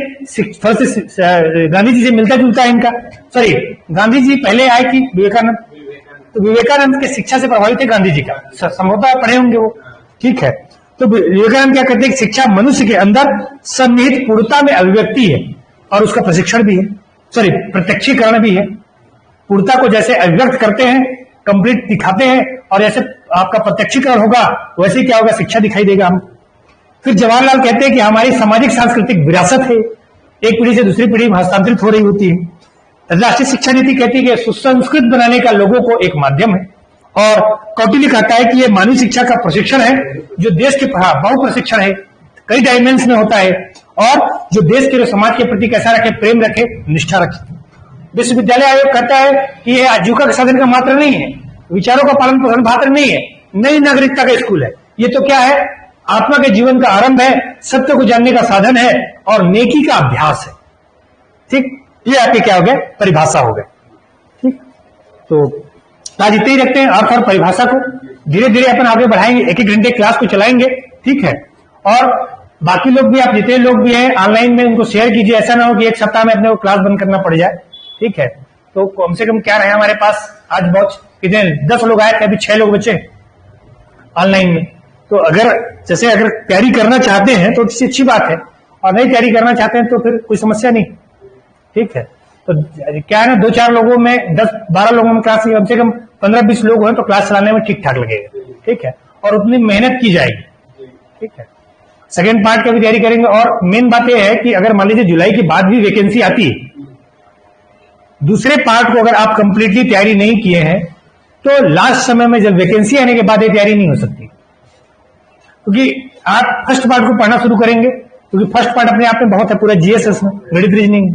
गांधी जी से मिलता जुलता है इनका, सॉरी गांधी जी पहले आए कि विवेकानंद, तो विवेकानंद के शिक्षा से प्रभावित है गांधी जी का, संभवतः पढ़े होंगे वो। ठीक है, तो विवेकानंद क्या कहते हैं कि शिक्षा मनुष्य के अंदर सन्निहित पूर्णता में अभिव्यक्ति है और उसका प्रशिक्षण भी है, सॉरी प्रत्यक्षीकरण भी है। पूर्णता को जैसे अभिव्यक्त करते हैं, कंप्लीट दिखाते हैं, और जैसे आपका प्रत्यक्षीकरण होगा वैसे क्या होगा? शिक्षा दिखाई देगा हम। फिर जवाहरलाल कहते हैं कि हमारी सामाजिक सांस्कृतिक विरासत है, एक पीढ़ी से दूसरी पीढ़ी में हस्तांतरित हो रही होती है। राष्ट्रीय शिक्षा नीति कहती है कि सुसंस्कृत बनाने का लोगों को एक माध्यम है। और कौटिल्य कहता है कि यह मानवीय शिक्षा का प्रशिक्षण है जो देश के बहु प्रशिक्षण है, कई डायमेंशन में होता है, और जो देश के समाज के प्रति कैसा रखे? प्रेम रखे, निष्ठा रखे। विश्वविद्यालय आयोग कहता है कि यह आजीविका के साधन का मात्र नहीं है, विचारों का पालन पोषण मात्र नहीं है, नई नागरिकता का स्कूल है। ये तो क्या है? आत्मा के जीवन का आरंभ है, सत्य को जानने का साधन है और नेकी का अभ्यास है। ठीक, ये आपके क्या हो गए? परिभाषा हो गए। ठीक, तो आज इतने ही रखते हैं अर्थ और परिभाषा को। धीरे धीरे अपन आगे बढ़ाएंगे, एक एक घंटे क्लास को चलाएंगे। ठीक है, और बाकी लोग भी, आप जितने लोग भी हैं ऑनलाइन में, उनको शेयर कीजिए। ऐसा ना हो कि एक सप्ताह में अपने को क्लास बंद करना पड़ जाए। ठीक है, तो कम से कम क्या रहे हमारे पास आज बहुत कितने 10 लोग आए थे, अभी 6 लोग बचे ऑनलाइन में। तो अगर तैयारी करना चाहते हैं तो अच्छी बात है, और नहीं तैयारी करना चाहते हैं तो फिर कोई समस्या नहीं। ठीक है, तो क्या है ना, 2-4 लोगों में 10-12 लोगों में क्लास, कम से कम 15-20 लोग हैं तो क्लास चलाने में ठीक ठाक लगेगा। ठीक है, और उतनी मेहनत की जाएगी। ठीक है, सेकेंड पार्ट की भी तैयारी करेंगे। और मेन बात यह है कि अगर मान लीजिए जुलाई के बाद भी वैकेंसी आती है, दूसरे पार्ट को अगर आप कंप्लीटली तैयारी नहीं किए हैं तो लास्ट समय में जब वैकेंसी आने के बाद ये तैयारी नहीं हो सकती, क्योंकि आप फर्स्ट पार्ट को पढ़ना शुरू करेंगे, क्योंकि फर्स्ट पार्ट अपने आप में बहुत है, पूरा जीएस में, गणित रीजनिंग,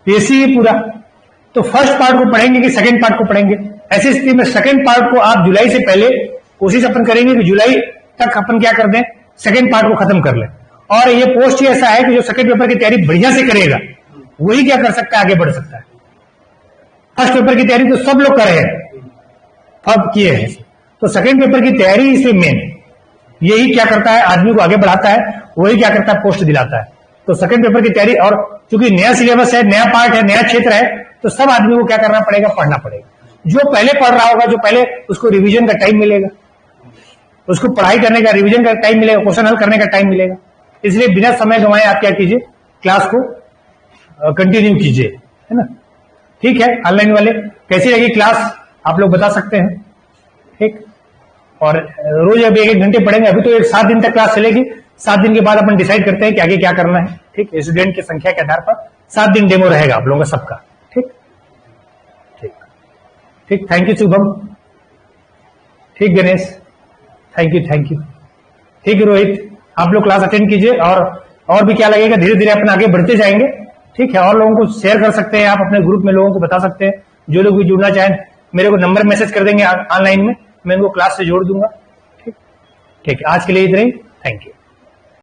पीएससी है पूरा। तो फर्स्ट पार्ट को पढ़ेंगे कि सेकंड पार्ट को पढ़ेंगे? ऐसी स्थिति में सेकंड पार्ट को आप जुलाई से पहले कोशिश अपन करेंगे कि जुलाई तक अपन क्या कर दें, सेकंड पार्ट को खत्म कर लें। और ये पोस्ट ही ऐसा है कि जो सेकंड पेपर की तैयारी बढ़िया से करेगा वही क्या कर सकता है, आगे बढ़ सकता है। फर्स्ट पेपर की तैयारी तो सब लोग कर रहे हैं, अब किए हैं, तो सेकंड पेपर की तैयारी इसमें मेन है। यही क्या करता है, आदमी को आगे बढ़ाता है, वही क्या करता है, पोस्ट दिलाता है। तो सेकंड पेपर की तैयारी, और क्योंकि नया सिलेबस है, नया पार्ट है, नया क्षेत्र है, तो सब आदमी को क्या करना पड़ेगा, पढ़ना पड़ेगा। जो पहले पढ़ रहा होगा, जो पहले, उसको रिवीजन का टाइम मिलेगा, उसको पढ़ाई करने का, रिवीजन का टाइम मिलेगा, क्वेश्चन हल करने का टाइम मिलेगा। इसलिए बिना समय गंवाए आप क्या कीजिए, क्लास को कंटिन्यू कीजिए, है ना। ठीक है, ऑनलाइन वाले कैसी लगी क्लास आप लोग बता सकते हैं। ठीक, और रोज अब 1-1 घंटे पढ़ेंगे। अभी तो 7 दिन तक क्लास चलेगी, 7 दिन के बाद अपन डिसाइड करते हैं कि आगे क्या करना है। ठीक, स्टूडेंट की संख्या के आधार पर 7 दिन डेमो रहेगा आप लोगों का सबका। ठीक ठीक ठीक, थैंक यू शुभम, ठीक गणेश, थैंक यू। ठीक है रोहित, आप लोग क्लास अटेंड कीजिए, और भी क्या लगेगा, धीरे धीरे अपन आगे बढ़ते जाएंगे। ठीक है, और लोगों को शेयर कर सकते हैं आप, अपने ग्रुप में लोगों को बता सकते हैं, जो लोग भी जुड़ना चाहें मेरे को नंबर मैसेज कर देंगे ऑनलाइन में, मैं इनको क्लास से जोड़ दूंगा। ठीक है, आज के लिए इतना ही। Thank you.